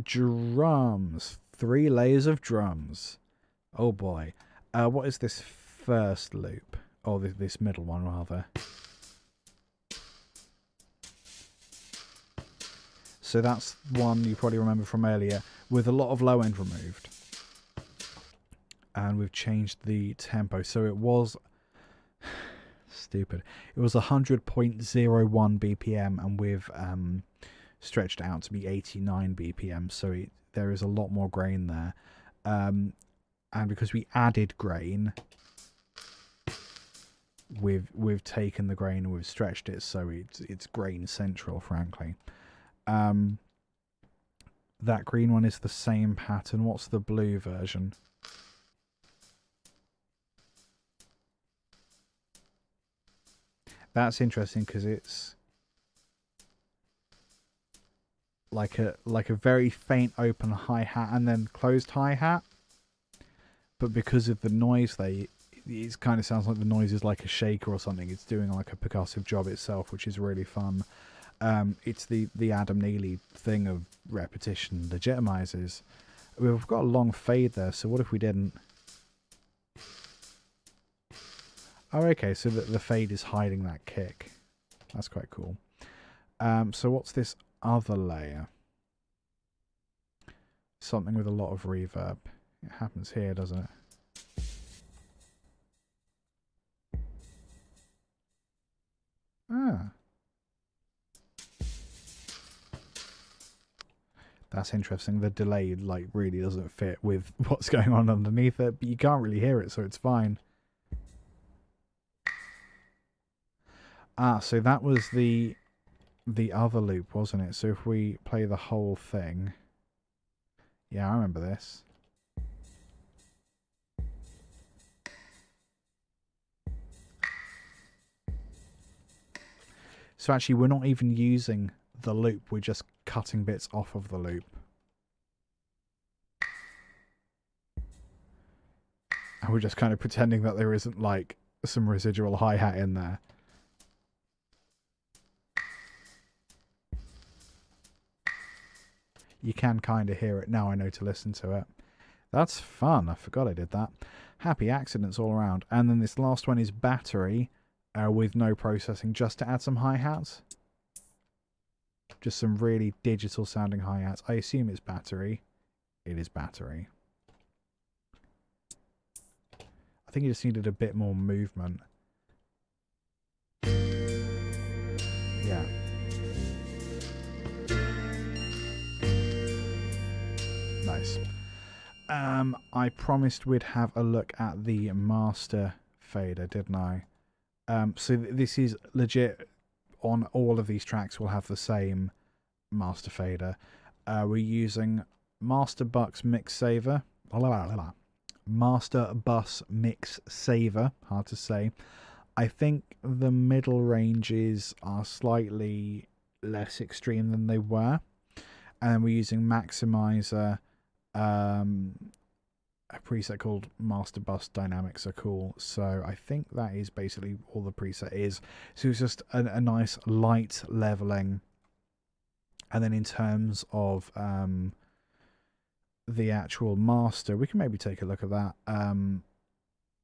Drums. 3 layers of drums. Oh boy. What is this first loop? Oh, this middle one, rather. So that's one you probably remember from earlier, with a lot of low end removed. And we've changed the tempo. So it was stupid. It was 100.01 BPM, and we've stretched it out to be 89 BPM. So there is a lot more grain there. And because we added grain, we've taken the grain and we've stretched it, so it's grain central, frankly. That green one is the same pattern. What's the blue version? That's interesting because it's like a very faint open hi-hat and then closed hi-hat. But because of the noise it kind of sounds like the noise is like a shaker or something. It's doing like a percussive job itself, which is really fun. It's the Adam Neely thing of repetition legitimizes. We've got a long fade there, so what if we didn't? Oh, okay, so the fade is hiding that kick. That's quite cool. So what's this other layer? Something with a lot of reverb. It happens here, doesn't it? Ah. That's interesting. The delay really doesn't fit with what's going on underneath it, but you can't really hear it, so it's fine. Ah, so that was the other loop, wasn't it? So if we play the whole thing... Yeah, I remember this. So actually, we're not even using the loop. We're just cutting bits off of the loop. And we're just kind of pretending that there isn't, like, some residual hi-hat in there. You can kind of hear it now. I know to listen to it. That's fun. I forgot I did that. Happy accidents all around. And then this last one is battery with no processing, just to add some hi-hats. Just some really digital sounding hi-hats. I assume it's battery. It is battery. I think you just needed a bit more movement. Yeah. Nice. I promised we'd have a look at the master fader, didn't I? So this is legit. On all of these tracks, we'll have the same master fader. We're using Master Bus Mix Saver. Master Bus Mix Saver. Hard to say. I think the middle ranges are slightly less extreme than they were. And we're using Maximizer. A preset called Master Bus Dynamics are cool. So I think that is basically all the preset is. So it's just a nice light leveling. And then in terms of the actual master, we can maybe take a look at that.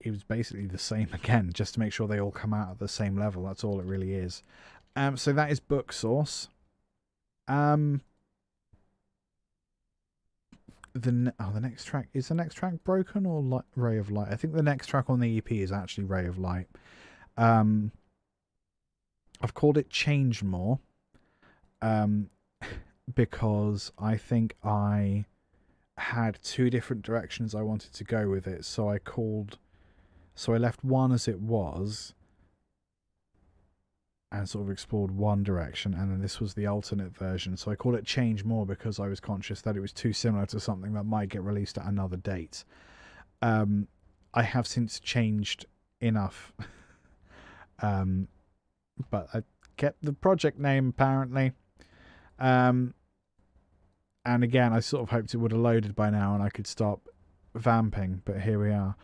It was basically the same again, just to make sure they all come out at the same level. That's all it really is. So that is Book Source. The next track, is the next track Broken or Ray of Light? I think the next track on the EP is actually Ray of Light. I've called it Change More because I think I had two different directions I wanted to go with it. So I left one as it was and sort of explored one direction, and then this was the alternate version. So I called it Change More because I was conscious that it was too similar to something that might get released at another date. I have since changed enough. But I kept the project name apparently. And again, I sort of hoped it would have loaded by now and I could stop vamping, but here we are.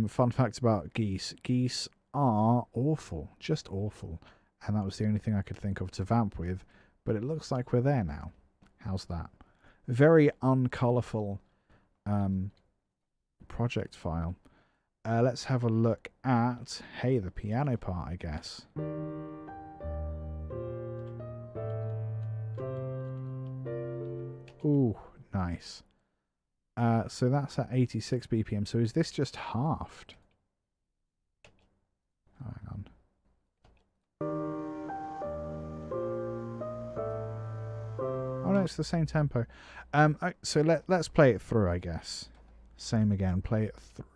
Fun fact about geese. Geese are awful, just awful, and that was the only thing I could think of to vamp with, but it looks like we're there now. How's that? Very uncolourful project file. Let's have a look at, hey, the piano part, I guess. Ooh, nice. So that's at 86 BPM. So is this just halved? Oh, hang on. Oh no, it's the same tempo. So let's play it through, I guess. Same again, play it through.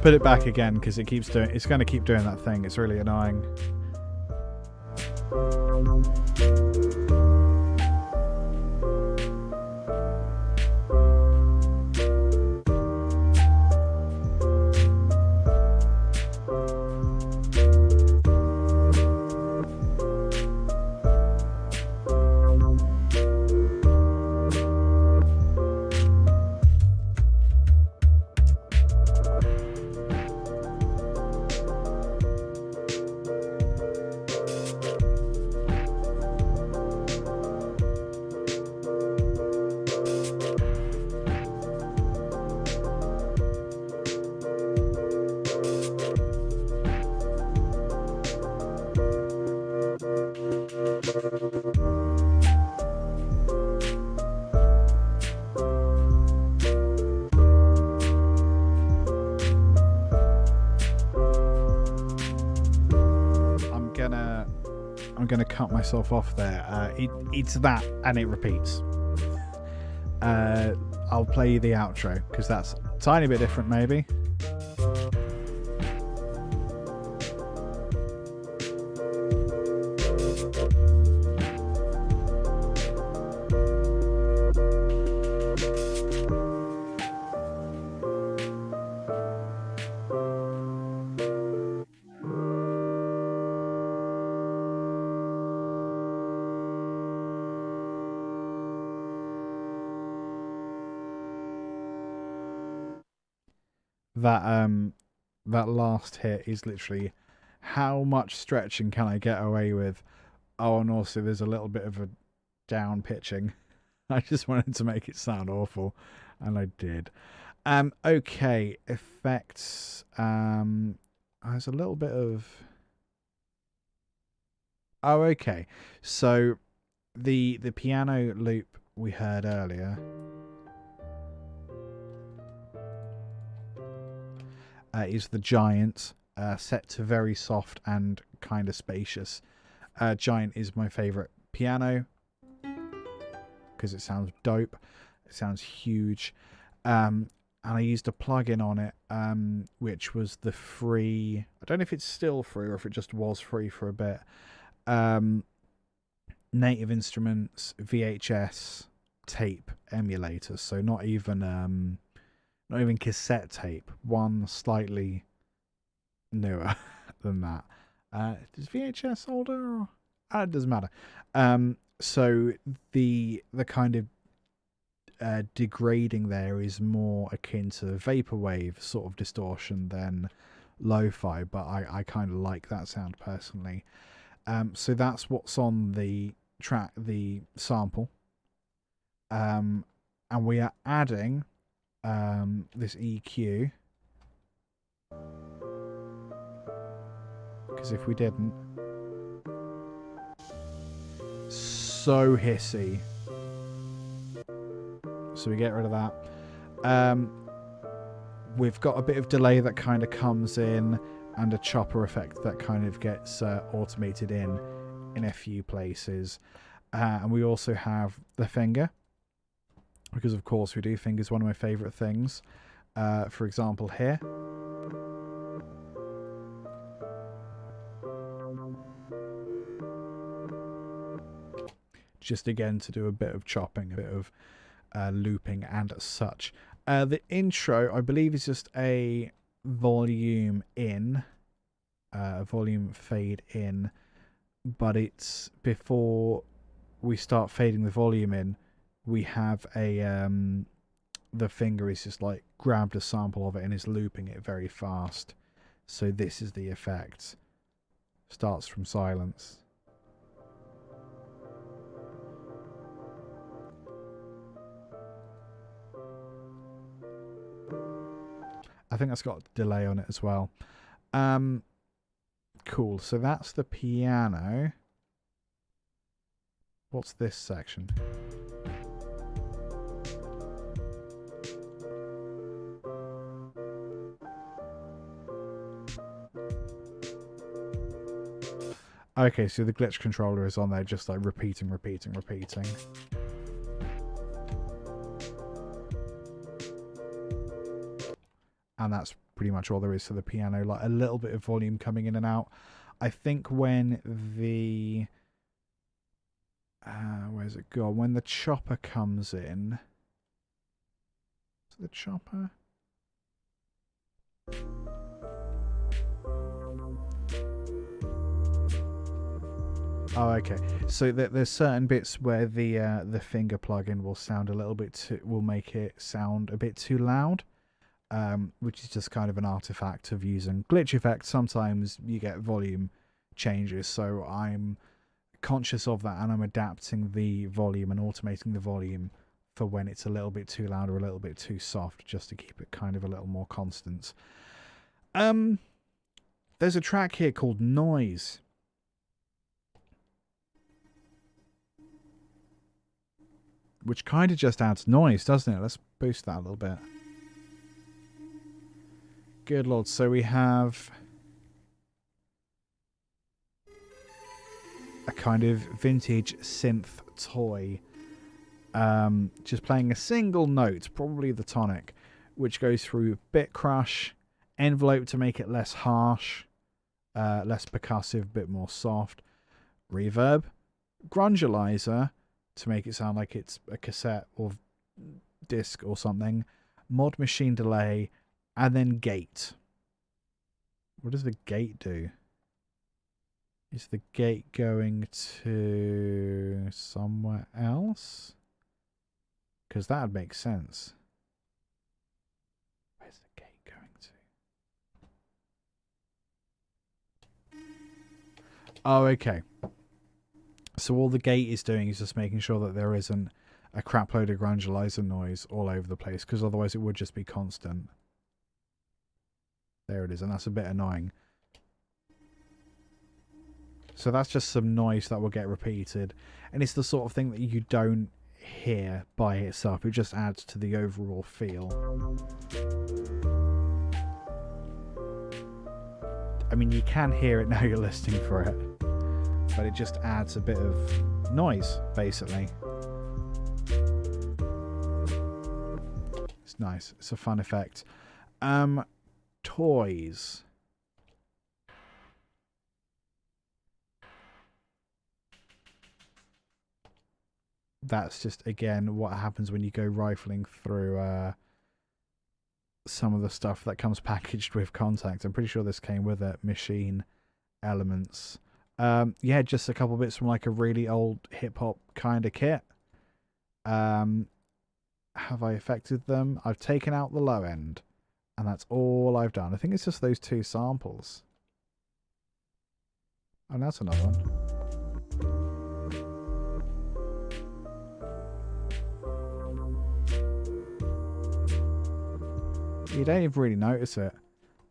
Put it back again because it keeps doing. It's going to keep doing that thing. It's really annoying. I'm gonna cut myself off there. It's that, and it repeats. I'll play you the outro because that's a tiny bit different, maybe. that last hit is literally how much stretching can I get away with. Oh, and also there's a little bit of a down pitching. I just wanted to make it sound awful, and I did. Okay, effects. There's a little bit of. Oh, okay. So the piano loop we heard earlier is the Giant, set to very soft and kind of spacious. Giant is my favorite piano because it sounds dope. It sounds huge. And I used a plugin on it, which was the free. I don't know if it's still free or if it just was free for a bit. Native Instruments VHS tape emulator. So not even cassette tape. One slightly newer than that. Is VHS older? Or? It doesn't matter. So the kind of degrading there is more akin to vaporwave sort of distortion than lo-fi, but I kind of like that sound personally. So that's what's on the track, the sample. And we are adding this EQ, because if we didn't, so hissy. So we get rid of that. We've got a bit of delay that kind of comes in, and a chopper effect that kind of gets automated in a few places. And we also have the finger, because of course we do. Finger's one of my favourite things. For example, here. Just again to do a bit of chopping, a bit of looping and such. The intro, I believe, is just a volume in, volume fade in, but it's before we start fading the volume in, we have a the finger is just like grabbed a sample of it and is looping it very fast. So this is the effect. Starts from silence. I think that's got a delay on it as well. Cool. So that's the piano. What's this section? Okay, so the glitch controller is on there, just like repeating. And that's pretty much all there is to the piano. Like a little bit of volume coming in and out. I think when the where's it gone? When the chopper comes in, is it the chopper? Oh, okay. So there's certain bits where the finger plugin will sound a little bit will make it sound a bit too loud. Which is just kind of an artifact of using glitch effects. Sometimes you get volume changes, so I'm conscious of that, and I'm adapting the volume and automating the volume for when it's a little bit too loud or a little bit too soft, just to keep it kind of a little more constant. There's a track here called Noise. Which kind of just adds noise, doesn't it? Let's boost that a little bit. Good lord, so we have a kind of vintage synth toy, just playing a single note, probably the tonic, which goes through bit crush, envelope to make it less harsh, less percussive, a bit more soft, reverb, grungealizer to make it sound like it's a cassette or disc or something, mod machine delay, and then gate. What does the gate do? Is the gate going to somewhere else? Because that would make sense. Where's the gate going to? Oh, okay. So all the gate is doing is just making sure that there isn't a crap load of granulizer noise all over the place, because otherwise it would just be constant. There it is, and that's a bit annoying. So that's just some noise that will get repeated, and it's the sort of thing that you don't hear by itself. It just adds to the overall feel. I mean, you can hear it now you're listening for it, but it just adds a bit of noise, basically. It's nice. It's a fun effect. Toys. That's just, again, what happens when you go rifling through some of the stuff that comes packaged with Contact. I'm pretty sure this came with it. Machine elements. Yeah, just a couple bits from like a really old hip-hop kind of kit. Have I affected them? I've taken out the low end, and that's all I've done. I think it's just those two samples. And that's another one. You don't even really notice it.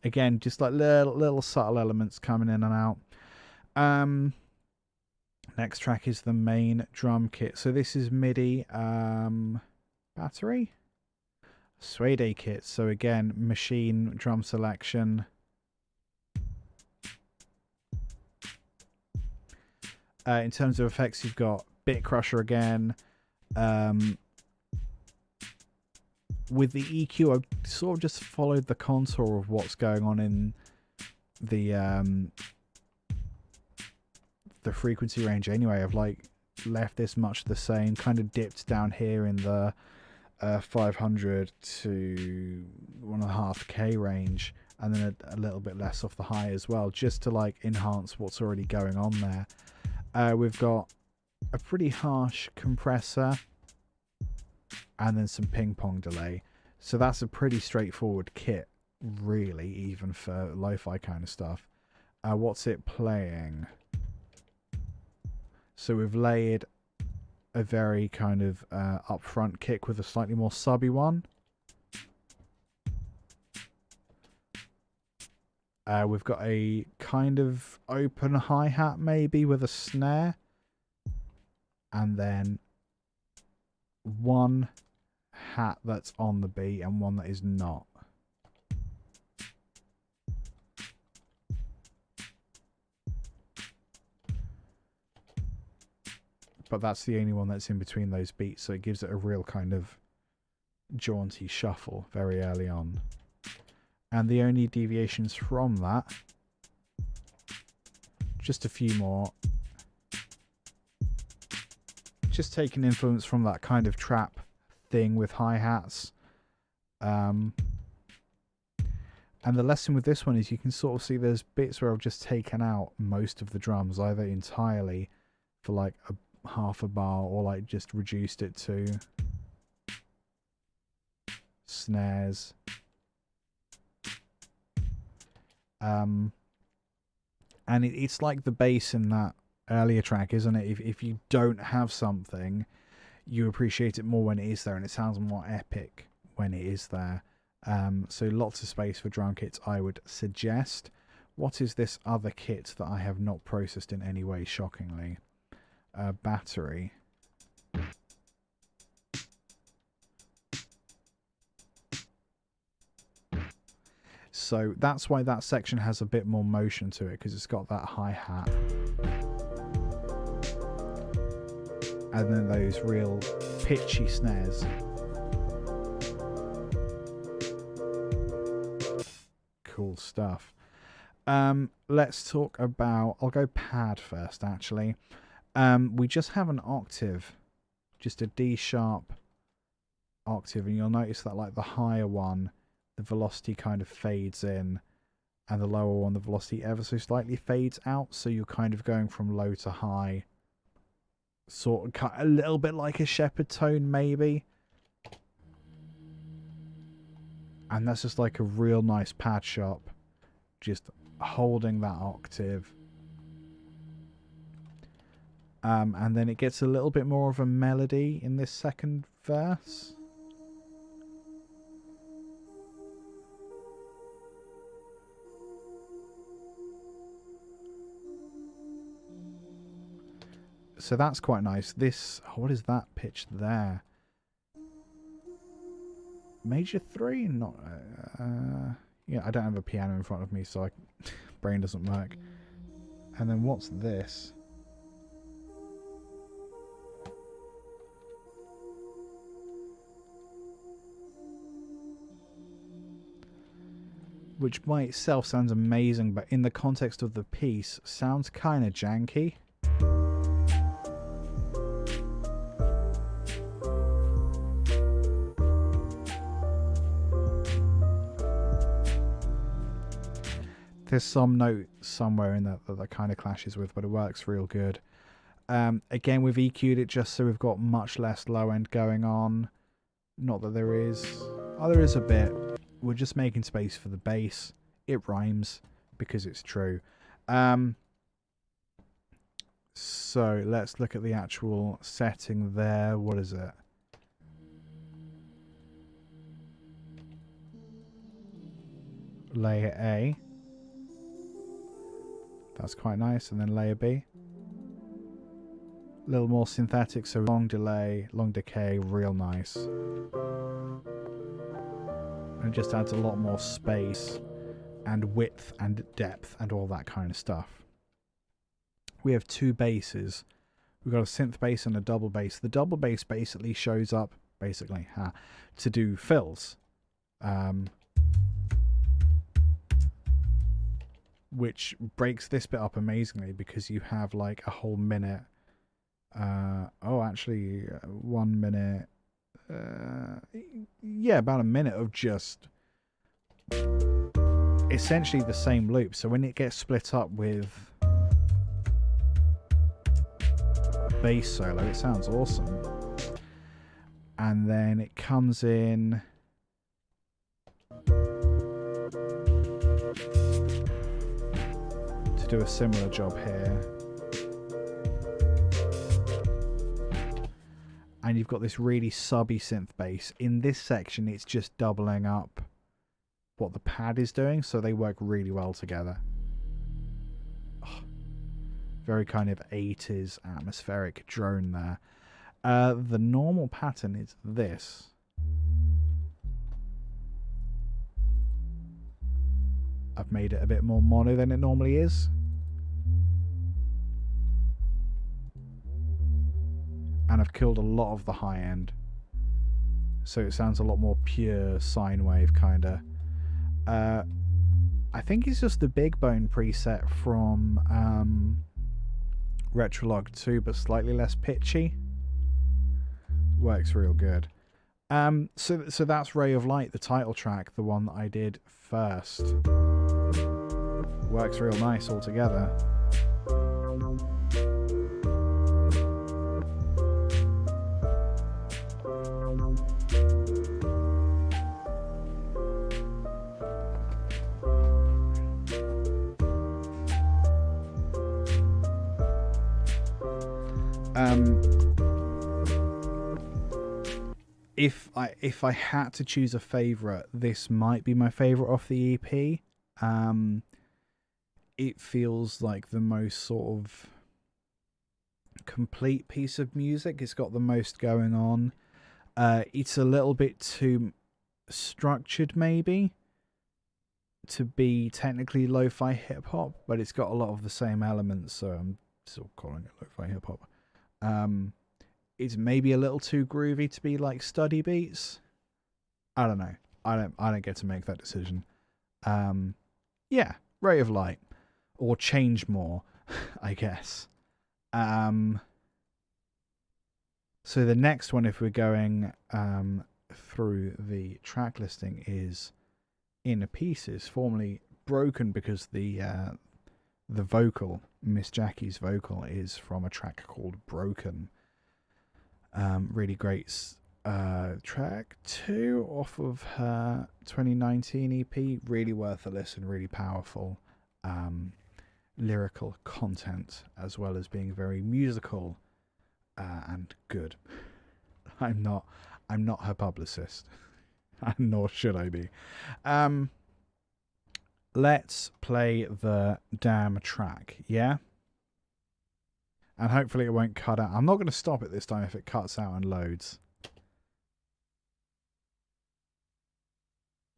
Again, just like little subtle elements coming in and out. Next track is the main drum kit. So this is MIDI battery suede kit. So again, machine drum selection. In terms of effects, you've got Bit Crusher again. With the EQ, I've sort of just followed the contour of what's going on in the frequency range anyway. I've like left this much the same, kind of dipped down here in the 500 to 1.5K range, and then a little bit less off the high as well, just to like enhance what's already going on there. We've got a pretty harsh compressor and then some ping pong delay. So that's a pretty straightforward kit, really, even for lo-fi kind of stuff. What's it playing? So we've layered a very kind of upfront kick with a slightly more subby one. We've got a kind of open hi-hat maybe with a snare. And then one hat that's on the beat and one that is not. But that's the only one that's in between those beats, so it gives it a real kind of jaunty shuffle very early on. And the only deviations from that, just a few more, just taking influence from that kind of trap thing with hi-hats. And the lesson with this one is you can sort of see there's bits where I've just taken out most of the drums, either entirely for like a half a bar, or like just reduced it to snares. And it's like the bass in that earlier track, isn't it? If you don't have something, you appreciate it more when it is there, and it sounds more epic when it is there. So lots of space for drum kits, I would suggest. What is this other kit that I have not processed in any way, shockingly? Battery. So that's why that section has a bit more motion to it, because it's got that hi-hat. And then those real pitchy snares. Cool stuff. Let's talk about... I'll go pad first, actually. We just have an octave. Just a D sharp octave. And you'll notice that like the higher one, the velocity kind of fades in. And the lower one, the velocity ever so slightly fades out. So you're kind of going from low to high. Sort of a little bit like a shepherd tone, maybe. And that's just like a real nice pad shop. Just holding that octave. And then it gets a little bit more of a melody in this second verse. So that's quite nice. This, what is that pitch there? Major 3? Not, yeah, I don't have a piano in front of me, so brain doesn't work. And then what's this? Which by itself sounds amazing, but in the context of the piece, sounds kind of janky. There's some note somewhere in that kind of clashes with, but it works real good. Again, we've EQ'd it just so we've got much less low end going on. Not that there is. Oh, there is a bit. We're just making space for the bass. It rhymes because it's true. So let's look at the actual setting there. What is it? Layer A. That's quite nice. And then layer B. A little more synthetic, so long delay, long decay, real nice. And it just adds a lot more space and width and depth and all that kind of stuff. We have two basses. We've got a synth bass and a double bass. The double bass basically shows up, to do fills. Which breaks this bit up amazingly because you have like a whole minute. 1 minute. Yeah, about a minute of just essentially the same loop. So when it gets split up with bass solo, it sounds awesome. And then it comes in to do a similar job here. And you've got this really subby synth bass. In this section, it's just doubling up what the pad is doing, so they work really well together. Oh, very kind of 80s atmospheric drone there. The normal pattern is this. I've made it a bit more mono than it normally is. And I've killed a lot of the high end. So it sounds a lot more pure sine wave kind of. I think it's just the Big Bone preset from Retrolog 2, but slightly less pitchy. Works real good. So that's Ray of Light, the title track, the one that I did first. Works real nice all together. If I had to choose a favorite, this might be my favorite off the EP. It feels like the most sort of complete piece of music. It's got the most going on. It's a little bit too structured maybe to be technically lo-fi hip-hop, but it's got a lot of the same elements, so I'm still calling it lo-fi hip-hop. It's maybe a little too groovy to be like study beats. I don't know. I don't get to make that decision. Yeah, Ray of Light. Or Change More, I guess. So the next one, if we're going through the track listing, is Inner Pieces, formerly Broken, because the vocal, Miss Jackie's vocal, is from a track called Broken. Really great track 2 off of her 2019 EP. Really worth a listen, really powerful. lyrical content, as well as being very musical and good. I'm not her publicist, nor should I be. Let's play the damn track, yeah? And hopefully it won't cut out. I'm not going to stop it this time if it cuts out and loads.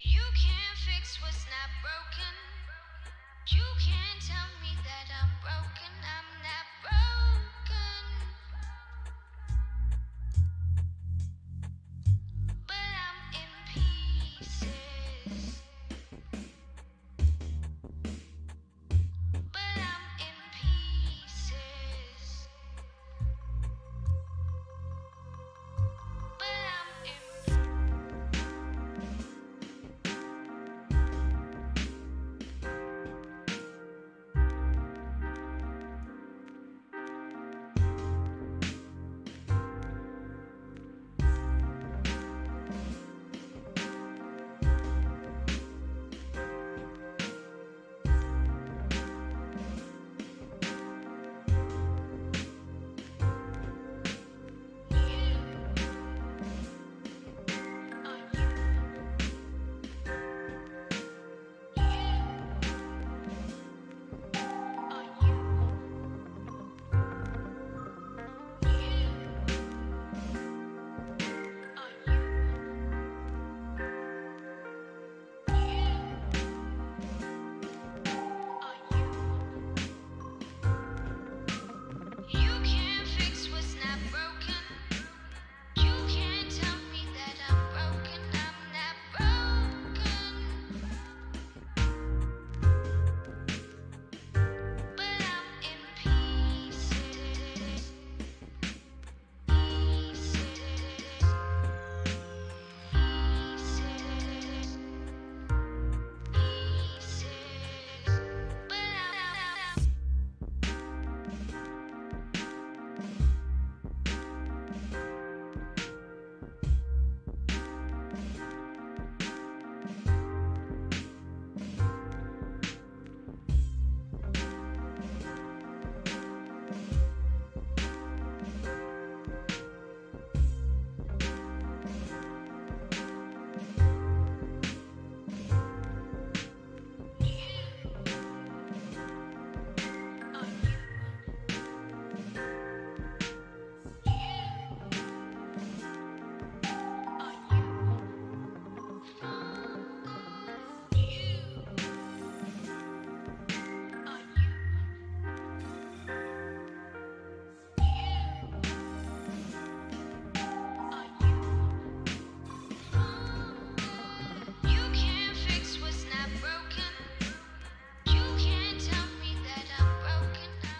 You can't fix what's not broken. You can't tell me that I'm broken. I'm not broken. But I'm in pieces. But I'm in pieces. But I'm in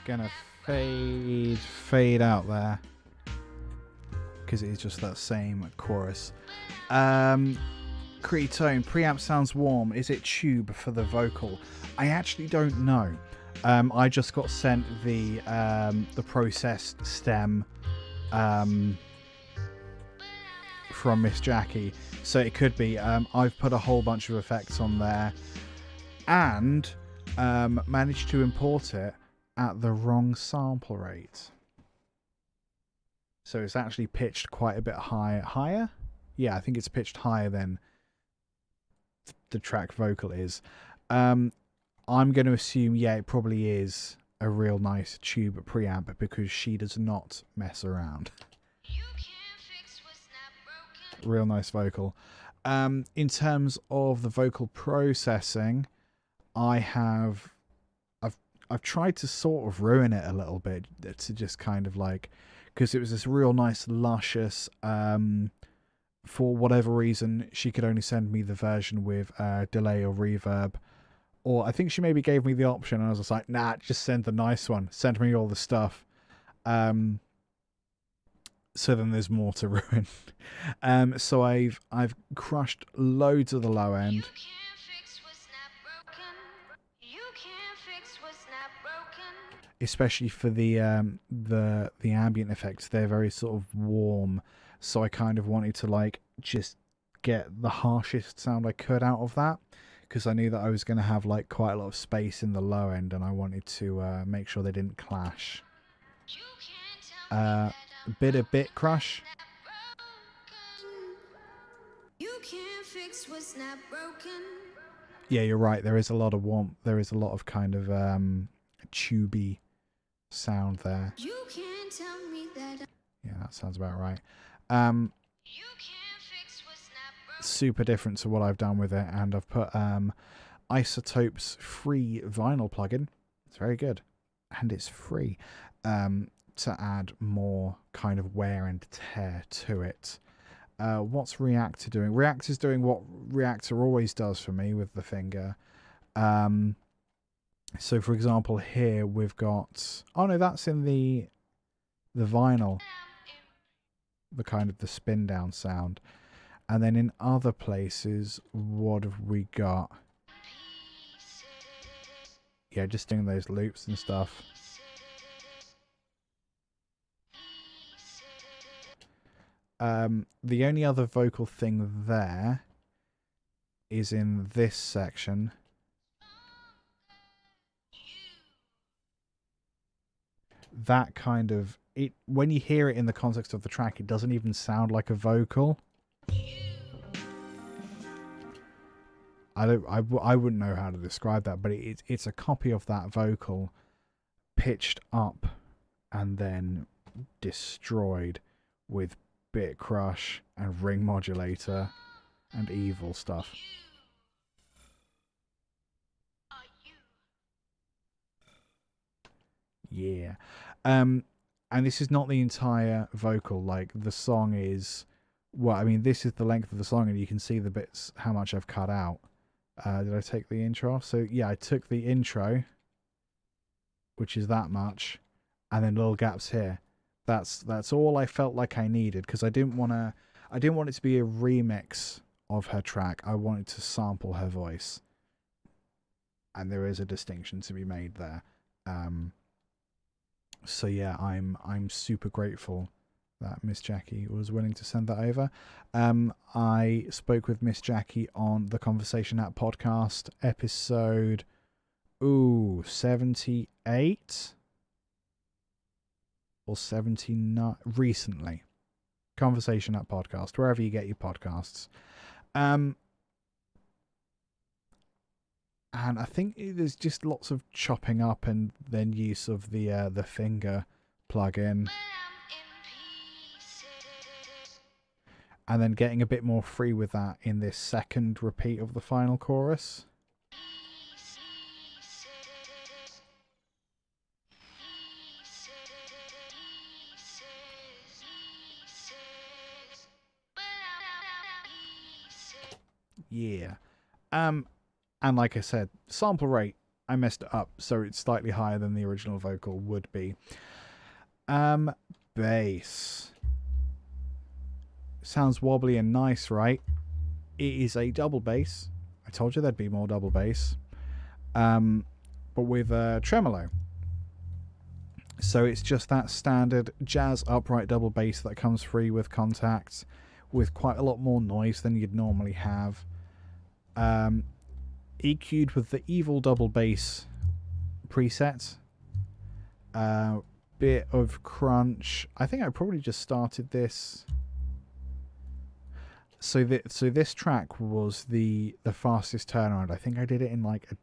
Gonna fade out there because it is just that same chorus. Cree tone, preamp sounds warm. Is it tube for the vocal? I actually don't know. I just got sent the processed stem from Miss Jackie, so it could be. I've put a whole bunch of effects on there and managed to import it at the wrong sample rate. So it's actually pitched quite a bit higher? Yeah, I think it's pitched higher than the track vocal is. I'm going to assume, yeah, it probably is a real nice tube preamp because she does not mess around. Real nice vocal. In terms of the vocal processing, I've tried to sort of ruin it a little bit to just kind of like, because it was this real nice luscious, for whatever reason she could only send me the version with delay or reverb, or I think she maybe gave me the option and I was just like, nah, just send the nice one, send me all the stuff, so then there's more to ruin. So I've crushed loads of the low end. Especially for the ambient effects, they're very sort of warm, so I kind of wanted to like just get the harshest sound I could out of that, because I knew that I was going to have like quite a lot of space in the low end, and I wanted to make sure they didn't clash. Bit of bit crush. You can't fix what's not broken. Yeah, you're right. There is a lot of warmth. There is a lot of kind of tubey sound there. You can't tell me that. Yeah, that sounds about right. You can't fix what's not broken. Super different to what I've done with it, and I've put Isotope's free vinyl plugin. It's very good, and it's free, to add more kind of wear and tear to it. What's Reactor doing? Reactor's doing what Reactor always does for me with the finger. So for example, here we've got, oh no, that's in the vinyl, the kind of the spin down sound. And then in other places, what have we got? Yeah, just doing those loops and stuff. The only other vocal thing there is in this section. That kind of, it when you hear it in the context of the track, it doesn't even sound like a vocal. I wouldn't know how to describe that, but it's a copy of that vocal pitched up and then destroyed with bit crush and ring modulator and evil stuff. Yeah. And this is not the entire vocal. Like, the song is, well, I mean, this is the length of the song, and you can see the bits, how much I've cut out. Did I take the intro off? So yeah, I took the intro, which is that much, and then little gaps here. That's all I felt like I needed, because I didn't want it to be a remix of her track. I wanted to sample her voice, and there is a distinction to be made there. So yeah, I'm super grateful that Miss Jackie was willing to send that over. I spoke with Miss Jackie on the Conversation App podcast episode 78 or 79 recently. Conversation App podcast, wherever you get your podcasts. And I think there's just lots of chopping up and then use of the finger plugin. And then getting a bit more free with that in this second repeat of the final chorus. Yeah. And like I said, sample rate, I messed it up, so it's slightly higher than the original vocal would be. Bass. Sounds wobbly and nice, right? It is a double bass. I told you there'd be more double bass. But with tremolo. So it's just that standard jazz upright double bass that comes free with Contact, with quite a lot more noise than you'd normally have. EQ'd with the evil double bass preset. Bit of crunch. I think I probably just started this. So this track was the fastest turnaround. I think I did it in like a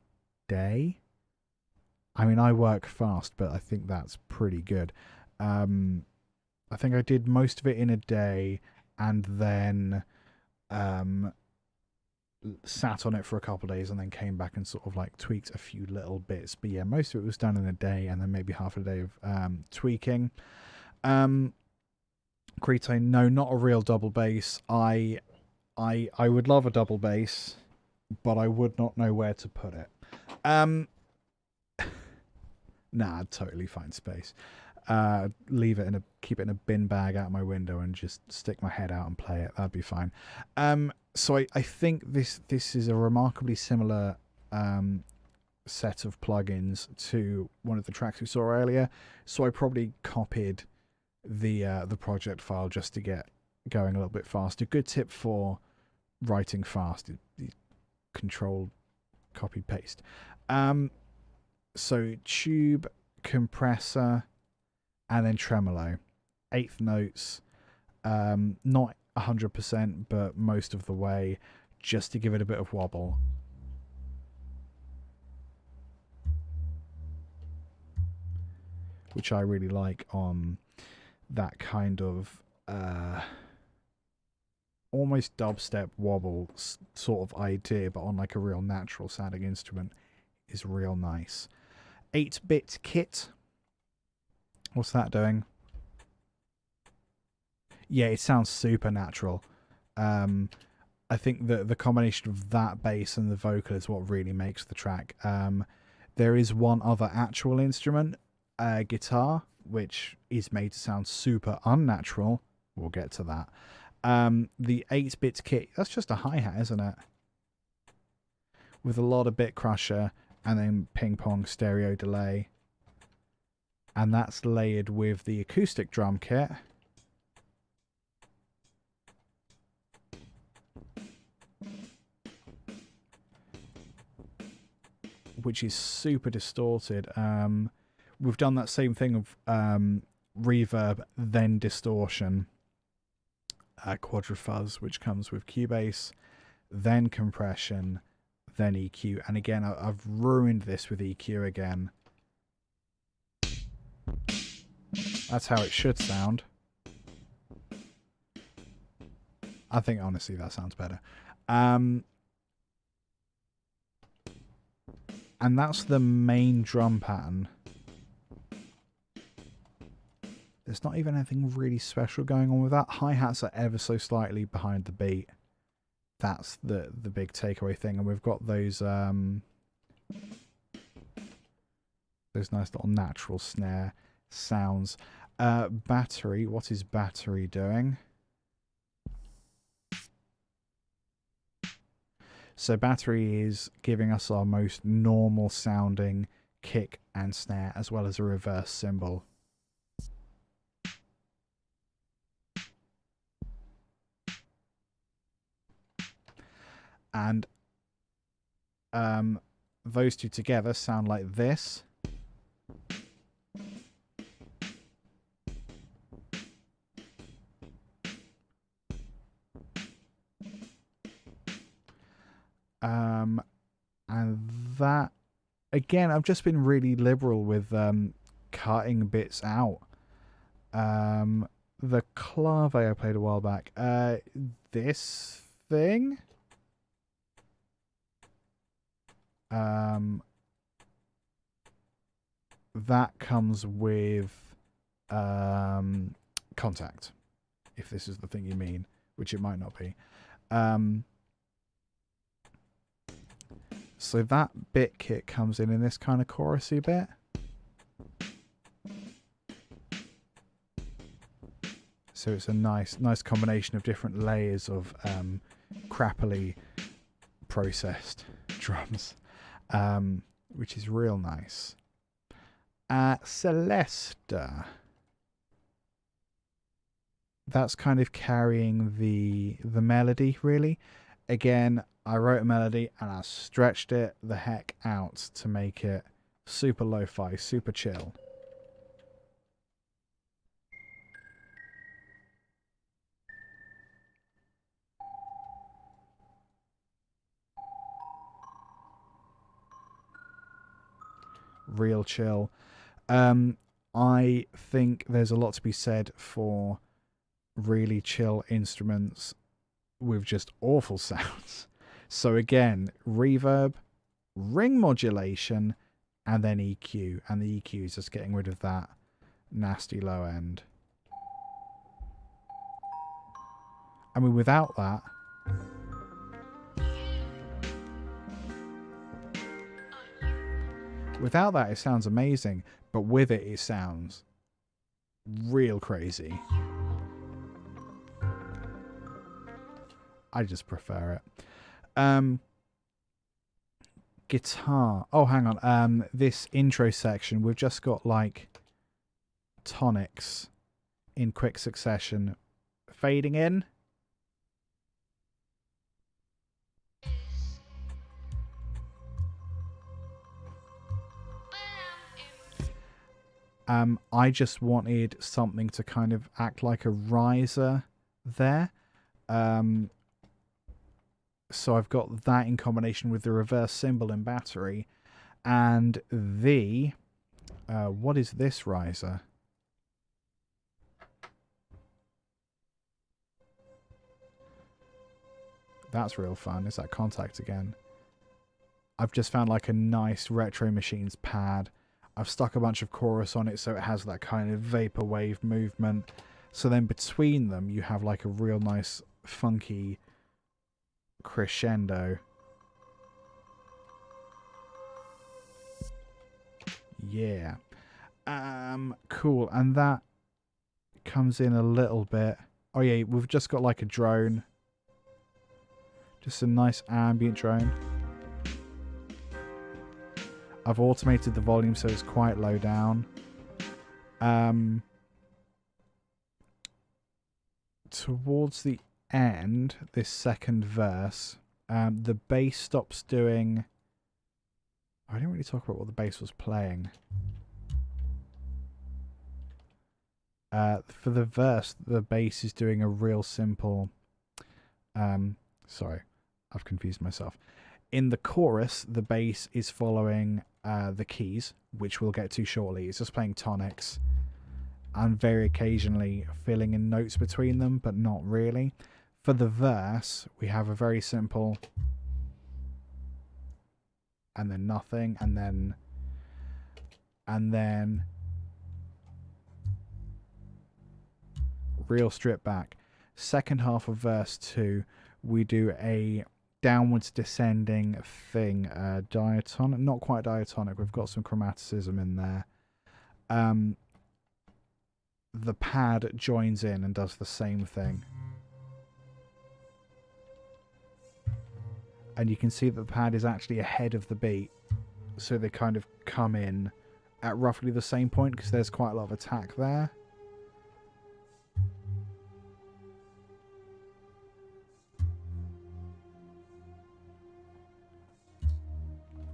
day. I mean, I work fast, but I think that's pretty good. I think I did most of it in a day, and then sat on it for a couple of days, and then came back and sort of like tweaked a few little bits. But yeah, most of it was done in a day, and then maybe half a day of tweaking. Crete, no, not a real double bass. I would love a double bass, but I would not know where to put it. Nah, I'd totally find space. Leave it keep it in a bin bag out my window and just stick my head out and play it. That'd be fine. So I think this is a remarkably similar set of plugins to one of the tracks we saw earlier. So I probably copied the project file just to get going a little bit faster. Good tip for writing fast. You control copy paste. So tube, compressor, and then tremolo, eighth notes, not 100%, but most of the way, just to give it a bit of wobble. Which I really like on that kind of almost dubstep wobble sort of idea, but on like a real natural sounding instrument is real nice. 8-bit kit. What's that doing? Yeah, it sounds super natural. I think that the combination of that bass and the vocal is what really makes the track. There is one other actual instrument, guitar, which is made to sound super unnatural. We'll get to that. The 8-bit kit, that's just a hi-hat, isn't it? With a lot of bit crusher and then ping pong stereo delay. And that's layered with the acoustic drum kit. Which is super distorted. We've done that same thing of reverb, then distortion. Quadrafuzz, which comes with Cubase, then compression, then EQ. And again, I've ruined this with EQ again. That's how it should sound. I think, honestly, that sounds better. And that's the main drum pattern. There's not even anything really special going on with that. Hi-hats are ever so slightly behind the beat. That's the big takeaway thing. And we've got those nice little natural snare sounds. Battery. What is battery doing? So battery is giving us our most normal sounding kick and snare, as well as a reverse cymbal. And those two together sound like this. And that, again, I've just been really liberal with cutting bits out. The clave I played a while back. This thing. That comes with contact, if this is the thing you mean, which it might not be. So that bit kit comes in this kind of chorusy bit. So it's a nice combination of different layers of crappily processed drums, which is real nice. Celesta. That's kind of carrying the melody, really. Again, I wrote a melody and I stretched it the heck out to make it super lo-fi, super chill. Real chill. I think there's a lot to be said for really chill instruments with just awful sounds. So again, reverb, ring modulation, and then EQ. And the EQ is just getting rid of that nasty low end. I mean, without that, it sounds amazing. But with it, it sounds real crazy. I just prefer it. Guitar. Oh, hang on. This intro section, we've just got like tonics in quick succession fading in. I just wanted something to kind of act like a riser there. So I've got that in combination with the reverse cymbal and battery, and the what is this riser? That's real fun. Is that Contact again? I've just found like a nice Retro Machines pad. I've stuck a bunch of chorus on it so it has that kind of vaporwave movement. So then between them you have like a real nice funky crescendo. Yeah. Cool. And that comes in a little bit. Oh yeah, we've just got like a drone. Just a nice ambient drone. I've automated the volume so it's quite low down. Towards the end, this second verse, the bass stops doing... I didn't really talk about what the bass was playing. For the verse, the bass is doing a real simple... sorry, I've confused myself. In the chorus, the bass is following the keys, which we'll get to shortly. It's just playing tonics and very occasionally filling in notes between them, but not really. For the verse, we have a very simple and then nothing, and then real stripped back. Second half of verse 2, we do a downwards descending thing, diatonic, not quite diatonic, we've got some chromaticism in there. The pad joins in and does the same thing. And you can see that the pad is actually ahead of the beat, so they kind of come in at roughly the same point because there's quite a lot of attack there.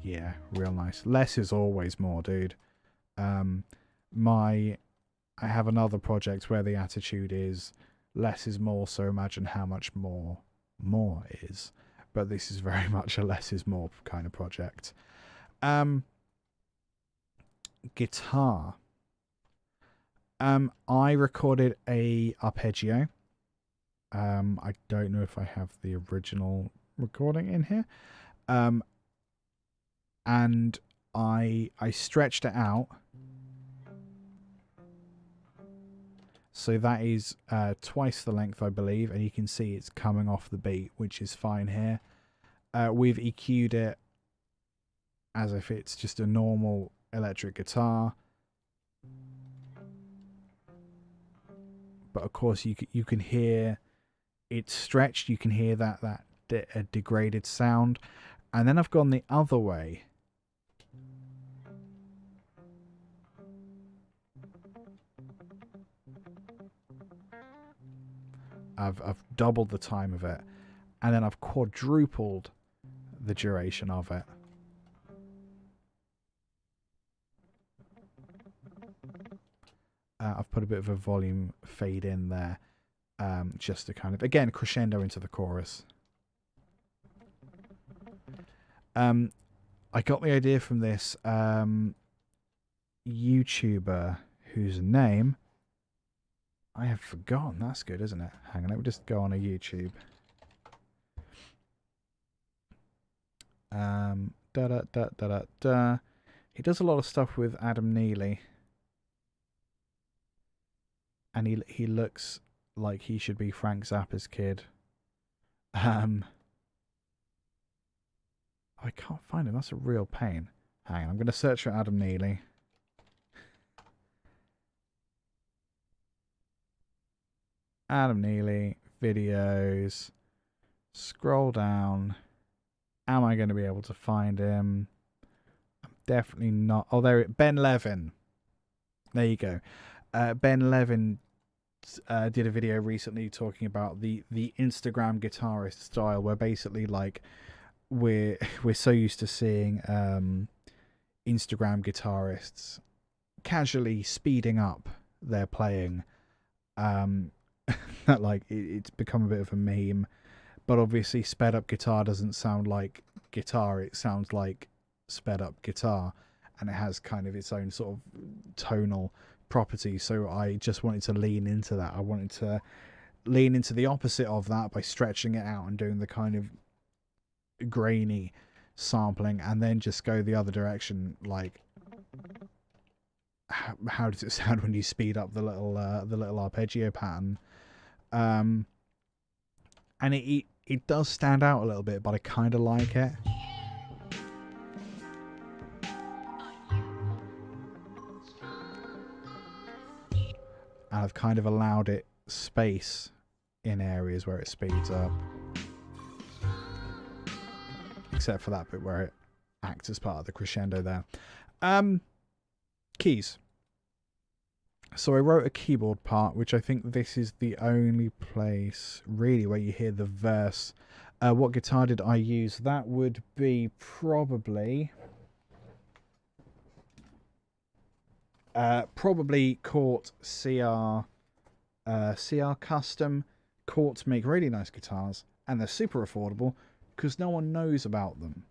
Yeah, real nice. Less is always more, dude. I have another project where the attitude is less is more, so imagine how much more is. But this is very much a less is more kind of project. Guitar. I recorded a arpeggio. I don't know if I have the original recording in here. And I stretched it out. So that is twice the length, I believe, and you can see it's coming off the beat, which is fine here. We've EQ'd it as if it's just a normal electric guitar. But of course you can hear it's stretched, you can hear that degraded sound. And then I've gone the other way. I've doubled the time of it, and then I've quadrupled the duration of it. I've put a bit of a volume fade in there, just to kind of, again, crescendo into the chorus. I got the idea from this YouTuber whose name I have forgotten. That's good, isn't it? Hang on, let me just go on a YouTube. He does a lot of stuff with Adam Neely, and he looks like he should be Frank Zappa's kid. I can't find him. That's a real pain. Hang on, I'm going to search for Adam Neely. Adam Neely, videos, scroll down. Am I going to be able to find him? I'm definitely not. Oh, Ben Levin. There you go. Ben Levin did a video recently talking about the Instagram guitarist style, where basically like we're so used to seeing Instagram guitarists casually speeding up their playing. That like it's become a bit of a meme, but obviously sped up guitar doesn't sound like guitar, it sounds like sped up guitar, and it has kind of its own sort of tonal property. So I just wanted to lean into that. I wanted to lean into the opposite of that by stretching it out and doing the kind of grainy sampling, and then just go the other direction. Like, how does it sound when you speed up the little arpeggio pattern? And it does stand out a little bit, but I kind of like it. And I've kind of allowed it space in areas where it speeds up. Except for that bit where it acts as part of the crescendo there. Keys. So I wrote a keyboard part, which I think this is the only place really where you hear the verse. What guitar did I use? That would be probably Cort CR Custom. Cort make really nice guitars, and they're super affordable because no one knows about them.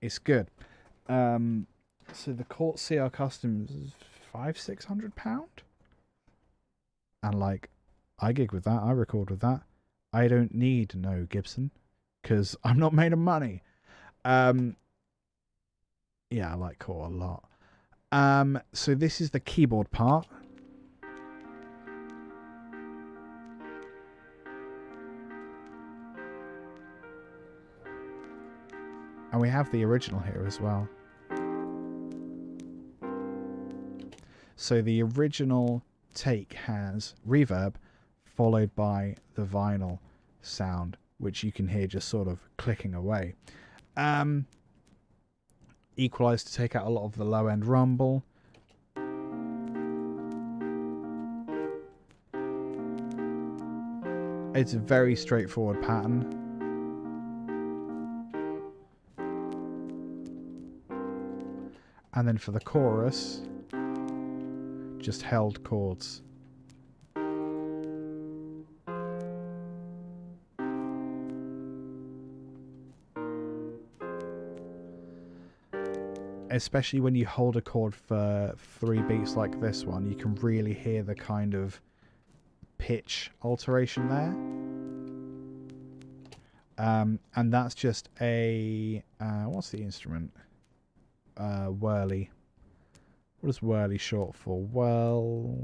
It's good. So the Cort CR Custom is £500-600, and like, I gig with that, I record with that. I don't need no Gibson because I'm not made of money. Yeah, I like Cort a lot. So this is the keyboard part. And we have the original here as well. So the original take has reverb followed by the vinyl sound, which you can hear just sort of clicking away. Equalized to take out a lot of the low end rumble. It's a very straightforward pattern. And then for the chorus, just held chords. Especially when you hold a chord for 3 beats like this one, you can really hear the kind of pitch alteration there. And that's just a what's the instrument? Whirly. What is whirly short for? Well,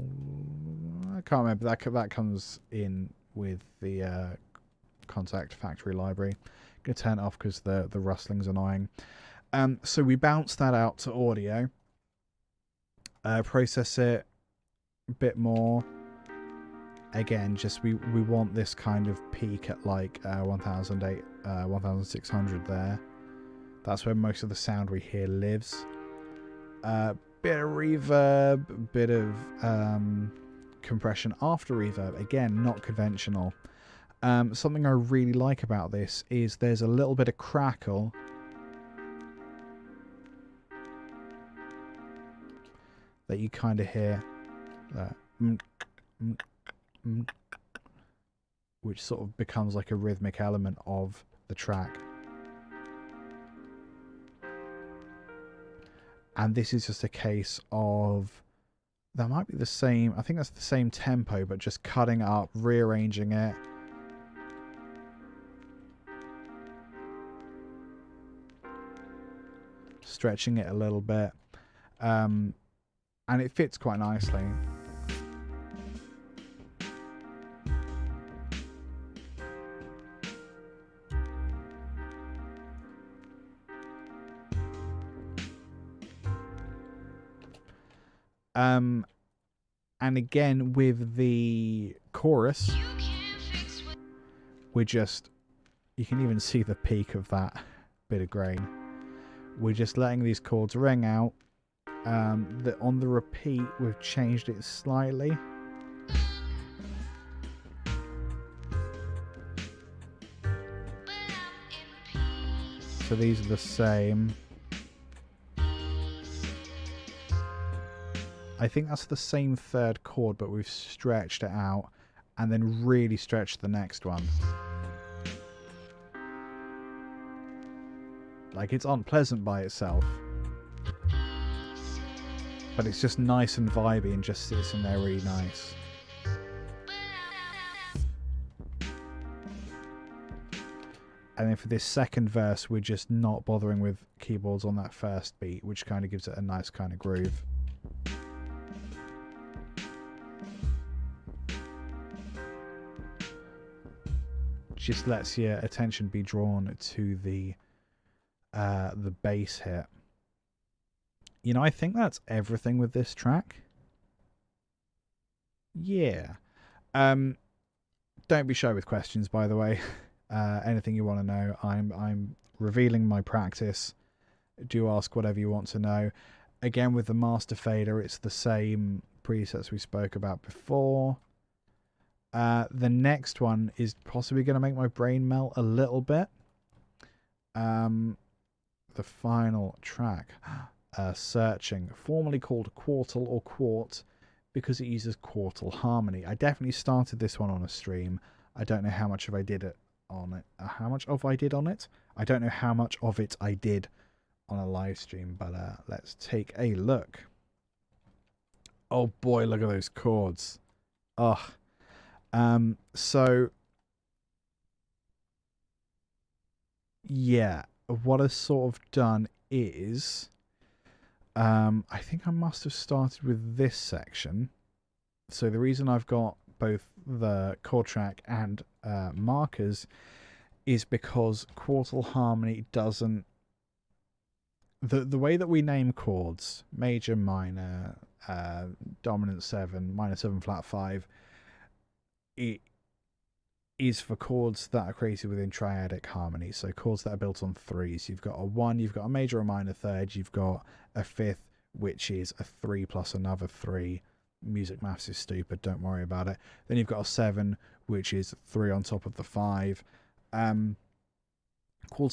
I can't remember. That comes in with the Contact Factory library. I'm gonna turn it off because the rustling's annoying. So we bounce that out to audio, process it a bit more. Again, just we want this kind of peak at like 1600 there. That's where most of the sound we hear lives. Bit of reverb, bit of compression after reverb. Again, not conventional. Something I really like about this is there's a little bit of crackle that you kind of hear, which sort of becomes like a rhythmic element of the track. And this is just a case of, that might be the same, I think that's the same tempo, but just cutting it up, rearranging it. Stretching it a little bit. And it fits quite nicely. And again with the chorus, we're just, you can even see the peak of that bit of grain. We're just letting these chords ring out. On the repeat, we've changed it slightly. So these are the same. I think that's the same third chord, but we've stretched it out and then really stretched the next one. Like, it's unpleasant by itself, but it's just nice and vibey and just sits in there really nice. And then for this second verse, we're just not bothering with keyboards on that first beat, which kind of gives it a nice kind of groove. Just lets your attention be drawn to the bass hit. You know, I think that's everything with this track. Yeah. Don't be shy with questions, by the way. Anything you want to know, I'm revealing my practice. Do ask whatever you want to know. Again, with the master fader, it's the same presets we spoke about before. The next one is possibly going to make my brain melt a little bit. The final track, Searching, formerly called Quartal or Quart, because it uses quartal harmony. I definitely started this one on a stream. I don't know how much of I did it on it. How much of I did on it? I don't know how much of it I did on a live stream, but let's take a look. Oh boy, look at those chords. Ugh. So yeah, what I've sort of done is I think I must have started with this section. So the reason I've got both the chord track and markers is because quartal harmony doesn't, the way that we name chords, major, minor, dominant 7, minor 7 flat 5, it is for chords that are created within triadic harmony. So chords that are built on threes. You've got a 1, you've got a major, a minor third, you've got a fifth, which is a 3 plus another 3. Music maths is stupid, don't worry about it. Then you've got a 7, which is 3 on top of the 5. Quartal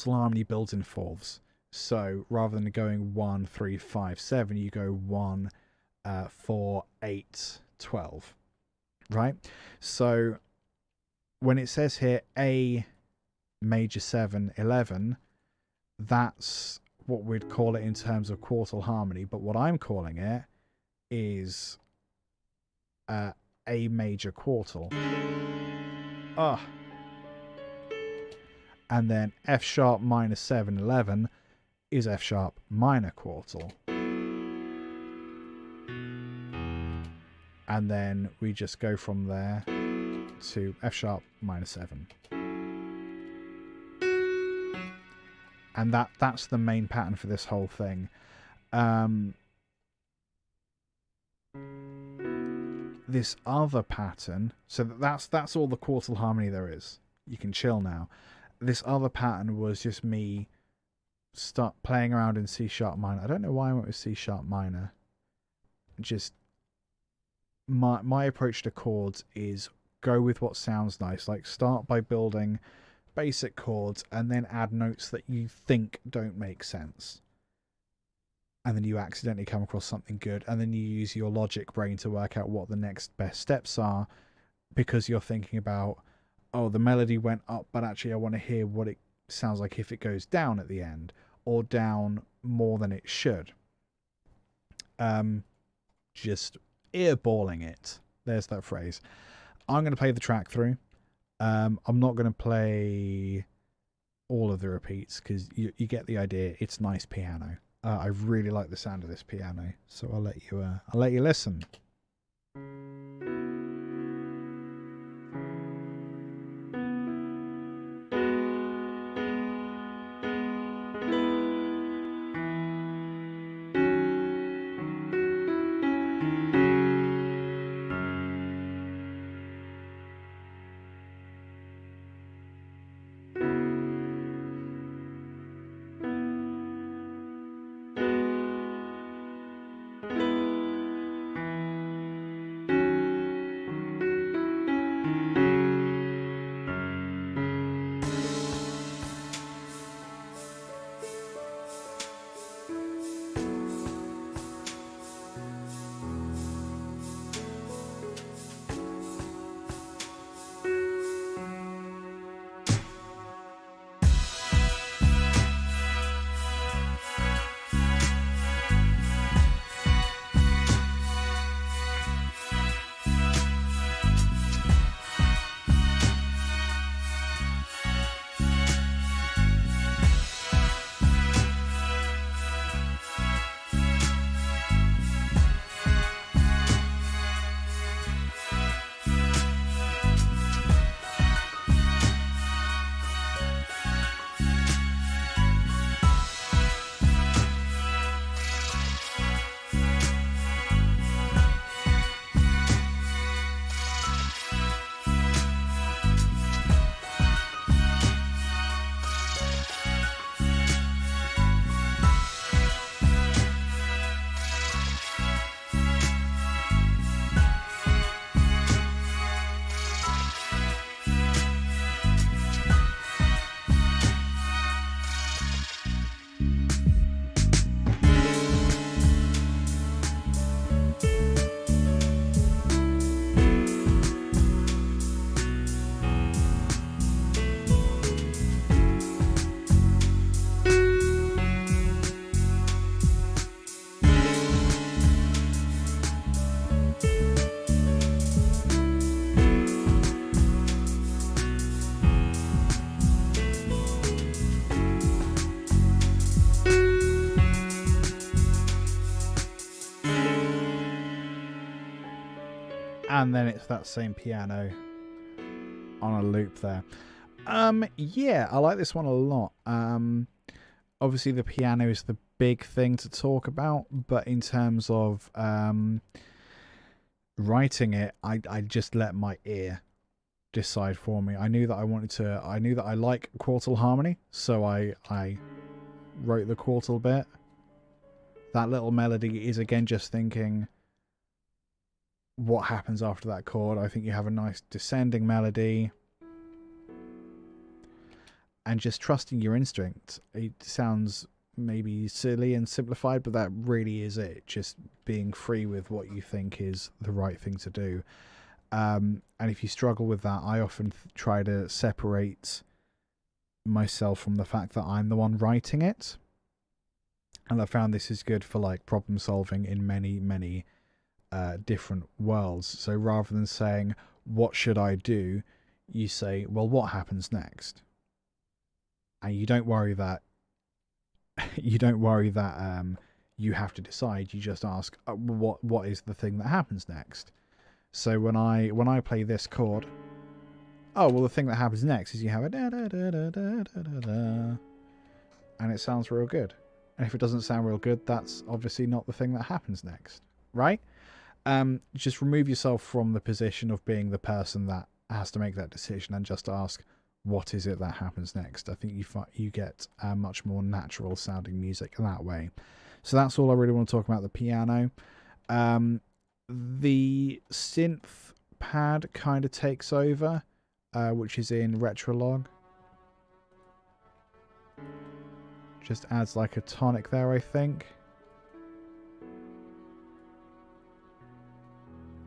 harmony builds in fourths. So rather than going 1, 3, 5, 7, you go 1, 4, 8, 12. Right? So when it says here A major 7, 11, that's what we'd call it in terms of quartal harmony. But what I'm calling it is A major quartal. And then F sharp minor 7, 11 is F sharp minor quartal. And then we just go from there to F sharp minor 7. And that's the main pattern for this whole thing. This other pattern, so that's all the quartal harmony there is. You can chill now. This other pattern was just me start playing around in C sharp minor. I don't know why I went with C sharp minor. Just my approach to chords is go with what sounds nice. Like, start by building basic chords and then add notes that you think don't make sense. And then you accidentally come across something good, and then you use your logic brain to work out what the next best steps are, because you're thinking about, oh, the melody went up, but actually I want to hear what it sounds like if it goes down at the end, or down more than it should. Just earballing it. There's that phrase. I'm going to play the track through. I'm not going to play all of the repeats because you get the idea. It's nice piano. I really like the sound of this piano, so I'll let you listen. And then it's that same piano on a loop there. Yeah, I like this one a lot. Obviously the piano is the big thing to talk about, but in terms of writing it, I just let my ear decide for me. I knew that I like quartal harmony, so I wrote the quartal bit. That little melody is again just thinking what happens after that chord. I think you have a nice descending melody and just trusting your instinct. It sounds maybe silly and simplified, but that really is it. Just being free with what you think is the right thing to do. And if you struggle with that, I often try to separate myself from the fact that I'm the one writing it. And I found this is good for like problem solving in many different worlds. So rather than saying, what should I do? You say, well, what happens next? And you don't worry that you have to decide. You just ask, what is the thing that happens next? So when I play this chord, oh well, the thing that happens next is you have a da da da da da da da, and it sounds real good. And if it doesn't sound real good, that's obviously not the thing that happens next, right? Just remove yourself from the position of being the person that has to make that decision and just ask, what is it that happens next? I think you get much more natural sounding music that way. So that's all I really want to talk about the piano. The synth pad kind of takes over, which is in Retrolog. Just adds like a tonic there, I think.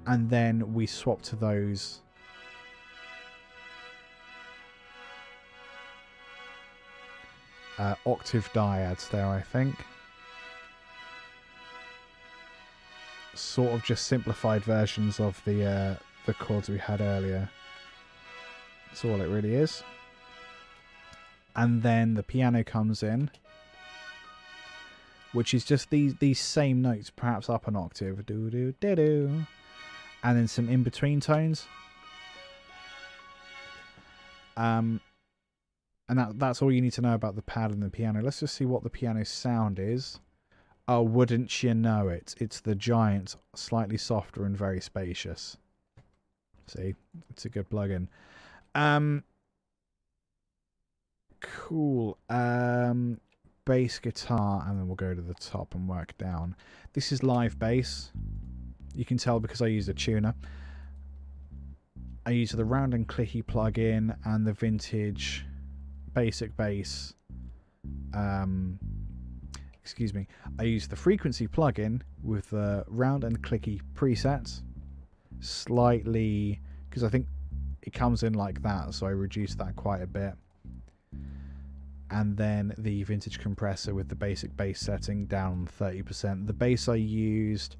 And then we swap to those octave dyads there, I think. Sort of just simplified versions of the chords we had earlier. That's all it really is. And then the piano comes in, which is just these same notes, perhaps up an octave, do do do do, and then some in between tones. And that's all you need to know about the pad and the piano. Let's just see what the piano sound is. Oh, wouldn't you know it? It's the Giant, slightly softer and very spacious. See, it's a good plugin. Cool. Bass guitar, and then we'll go to the top and work down. This is live bass. You can tell because I used a tuner. I used the round and clicky plugin and the vintage basic bass. Excuse me. I used the frequency plugin with the round and clicky presets. Slightly, because I think it comes in like that, so I reduced that quite a bit. And then the vintage compressor with the basic bass setting down 30%. The bass I used,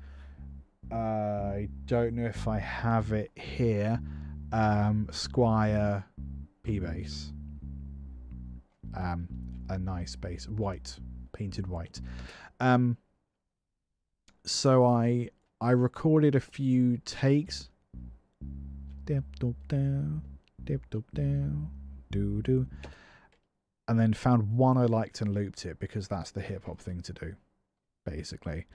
I don't know if I have it here, Squire P bass. A nice bass, white, painted white. So I recorded a few takes. Dip dop down, dip dop down, doo doo. And then found one I liked and looped it because that's the hip hop thing to do, basically.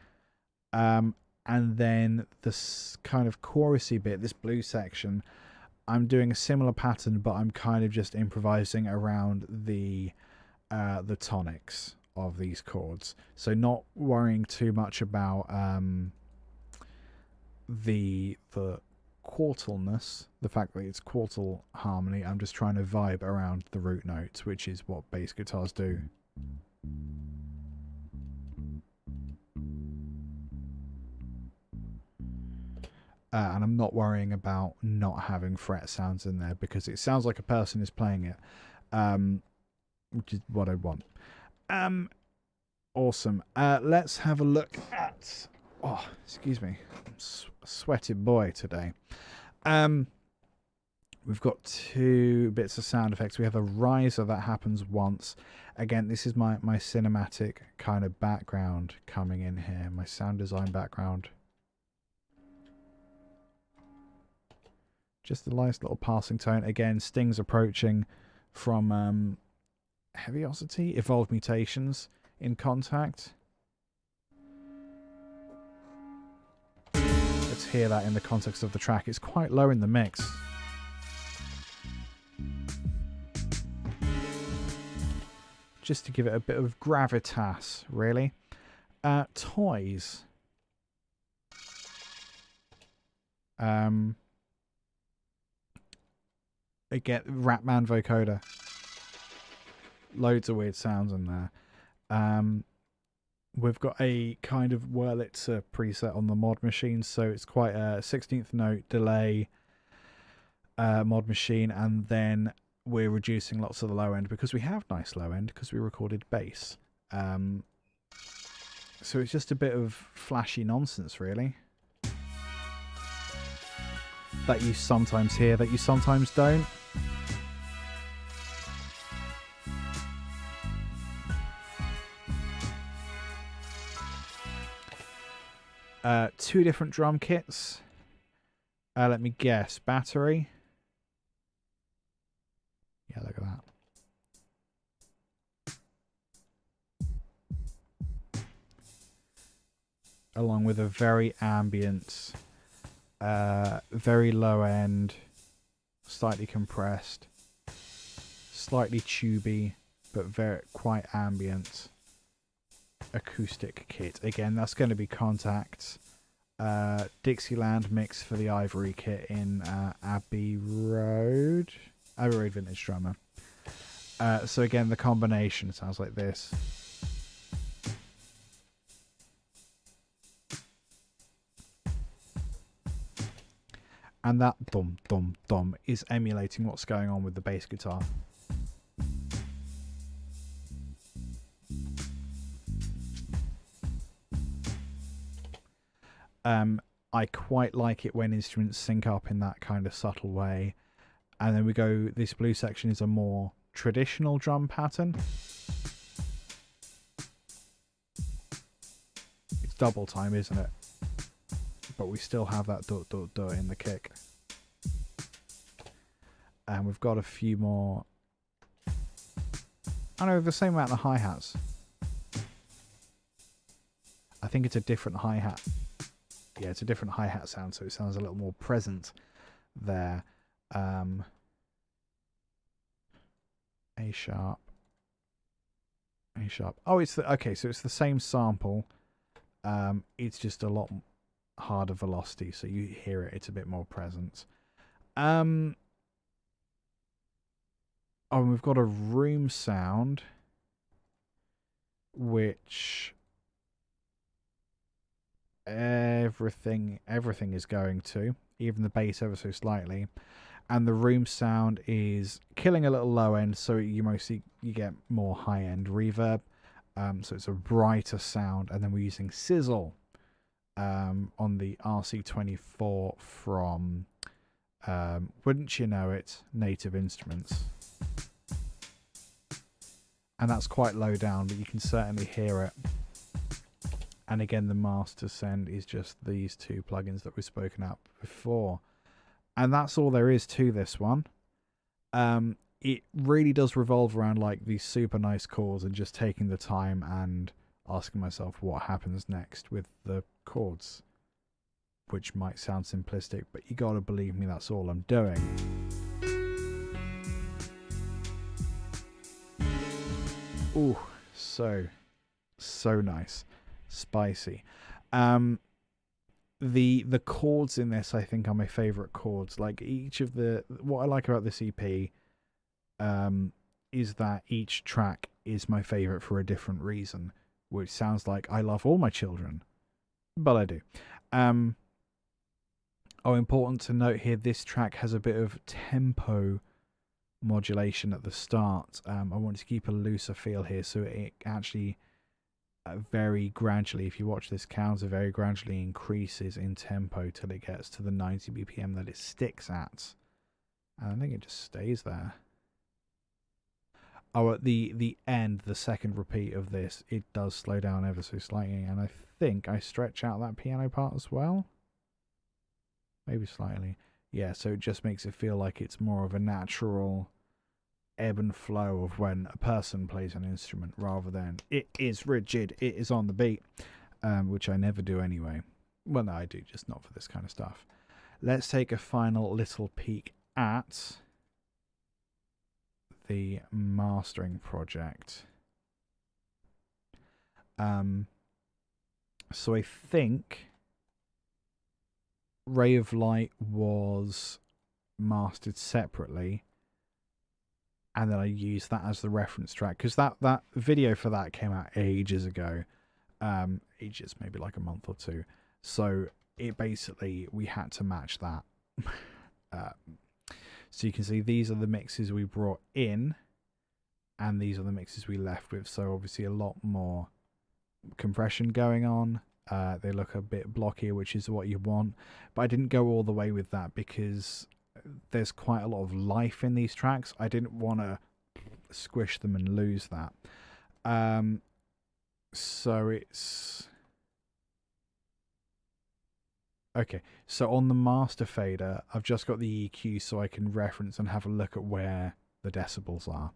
And then this kind of chorusy bit, this blues section, I'm doing a similar pattern, but I'm kind of just improvising around the tonics of these chords. So not worrying too much about the quartalness, the fact that it's quartal harmony. I'm just trying to vibe around the root notes, which is what bass guitars do. And I'm not worrying about not having fret sounds in there because it sounds like a person is playing it, which is what I want. Awesome. Let's have a look at... Oh, excuse me. I'm a sweaty boy today. We've got two bits of sound effects. We have a riser that happens once. Again, this is my cinematic kind of background coming in here. My sound design background. Just a nice little passing tone. Again, Sting's approaching from Heaviosity, Evolved Mutations in Contact. Let's hear that in the context of the track. It's quite low in the mix. Just to give it a bit of gravitas, really. Toys. Again, Ratman vocoder. Loads of weird sounds in there. We've got a kind of Wurlitzer preset on the mod machine, so it's quite a 16th note delay mod machine, and then we're reducing lots of the low end because we have nice low end because we recorded bass. So it's just a bit of flashy nonsense, really, that you sometimes hear, that you sometimes don't. Two different drum kits. Let me guess. Battery. Yeah, look at that. Along with a very ambient, very low end, slightly compressed, slightly tubey, but very quite ambient acoustic kit. Again, that's going to be Contact Dixieland mix for the Ivory kit in Abbey Road Vintage Drummer. So again, the combination sounds like this. And that dum dum dum is emulating what's going on with the bass guitar. I quite like it when instruments sync up in that kind of subtle way. And then we go, this blue section is a more traditional drum pattern. It's double time, isn't it? But we still have that dot dot dot in the kick. And we've got a few more. I know, the same amount of hi-hats. I think it's a different hi-hat. Yeah, it's a different hi-hat sound, so it sounds a little more present there. A sharp. Oh, it's the, okay, so it's the same sample. It's just a lot harder velocity, so you hear it, it's a bit more present. Oh, and we've got a room sound, which everything is going to, even the bass ever so slightly, and the room sound is killing a little low end, so you get more high end reverb, so it's a brighter sound. And then we're using sizzle on the RC24 from Wouldn't You Know It, Native Instruments, and that's quite low down, but you can certainly hear it. And again, the master send is just these two plugins that we've spoken about before. And that's all there is to this one. It really does revolve around like these super nice chords and just taking the time and asking myself what happens next with the chords, which might sound simplistic, but you gotta believe me, that's all I'm doing. Ooh, so nice. Spicy. The chords in this, I think, are my favorite chords. Like each of what I like about this EP is that each track is my favorite for a different reason, which sounds like I love all my children, but I do. Important to note here, this track has a bit of tempo modulation at the start. I wanted to keep a looser feel here, so it actually very gradually, if you watch this counter, very gradually increases in tempo till it gets to the 90 BPM that it sticks at. And I think it just stays there. Oh, at the end, the second repeat of this, it does slow down ever so slightly, and I think I stretch out that piano part as well. Maybe slightly. Yeah, so it just makes it feel like it's more of a natural ebb and flow of when a person plays an instrument rather than it is rigid, it is on the beat, which I never do anyway. Well, no, I do, just not for this kind of stuff. Let's take a final little peek at the mastering project. So I think Ray of Light was mastered separately, and then I used that as the reference track because that video for that came out ages ago, ages, maybe like a month or two. So it basically, we had to match that. So you can see these are the mixes we brought in, and these are the mixes we left with. So obviously a lot more compression going on. They look a bit blockier, which is what you want. But I didn't go all the way with that because there's quite a lot of life in these tracks. I didn't want to squish them and lose that. So it's... Okay, so on the master fader, I've just got the EQ so I can reference and have a look at where the decibels are.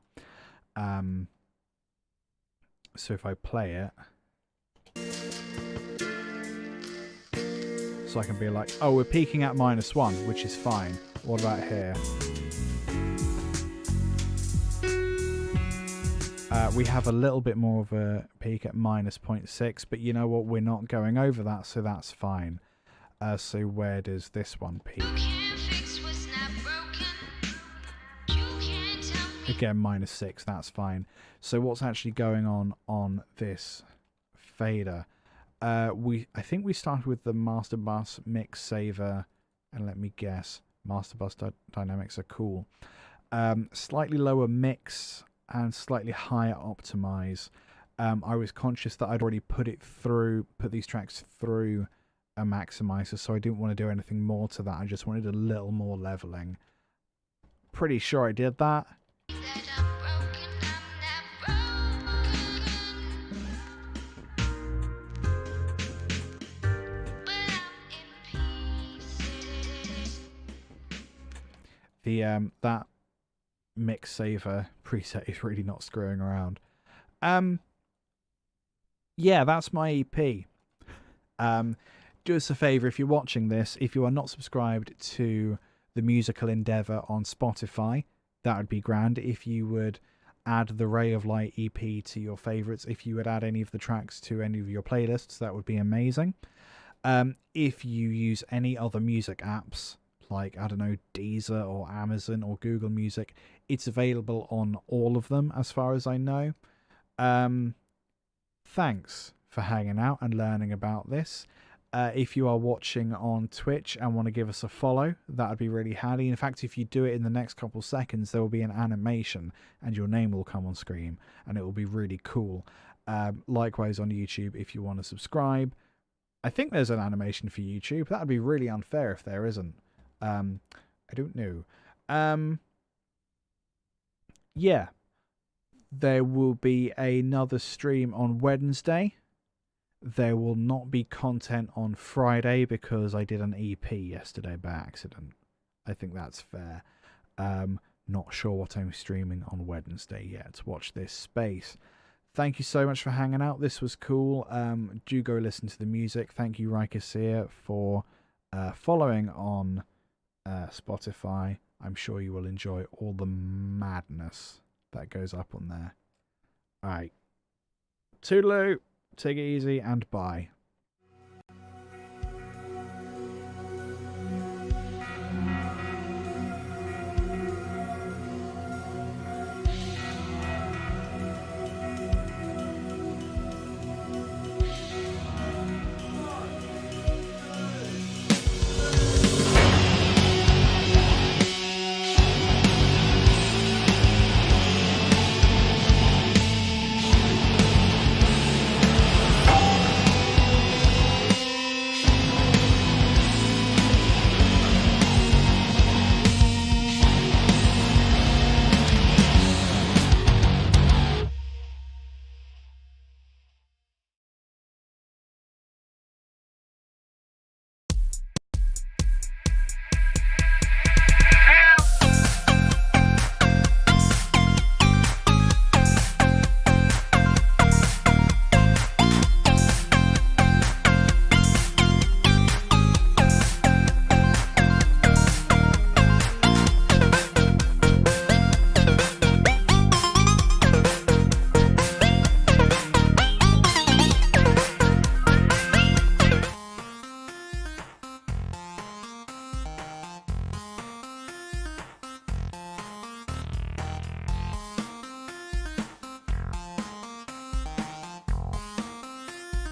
So if I play it, so I can be like, oh, we're peaking at -1, which is fine. What about here? We have a little bit more of a peak at -0.6, but you know what? We're not going over that, so that's fine. So where does this one peak? Again, -6, that's fine. So what's actually going on this fader? I think we started with the master bus mix saver, and let me guess, master bus dynamics are cool. Slightly lower mix and slightly higher optimize. I was conscious that I'd already put these tracks through a maximizer, so I didn't want to do anything more to that. I just wanted a little more leveling. Pretty sure I did that. That mix saver preset is really not screwing around. Yeah, that's my EP. Do us a favor, if you're watching this, if you are not subscribed to the Musical Endeavour on Spotify, that would be grand. If you would add the Ray of Light EP to your favorites, if you would add any of the tracks to any of your playlists, that would be amazing. If you use any other music apps, like, I don't know, Deezer or Amazon or Google Music, it's available on all of them as far as I know. Thanks for hanging out and learning about this. If you are watching on Twitch and want to give us a follow, that would be really handy. In fact, if you do it in the next couple seconds, there will be an animation and your name will come on screen, and it will be really cool. Likewise on YouTube, if you want to subscribe. I think there's an animation for YouTube. That would be really unfair if there isn't. I don't know. Yeah. There will be another stream on Wednesday. There will not be content on Friday because I did an EP yesterday by accident. I think that's fair. Not sure what I'm streaming on Wednesday yet. Watch this space. Thank you so much for hanging out. This was cool. Do go listen to the music. Thank you, Rikasir, for following on Spotify. I'm sure you will enjoy all the madness that goes up on there. Alright. Toodaloo. Take it easy and bye.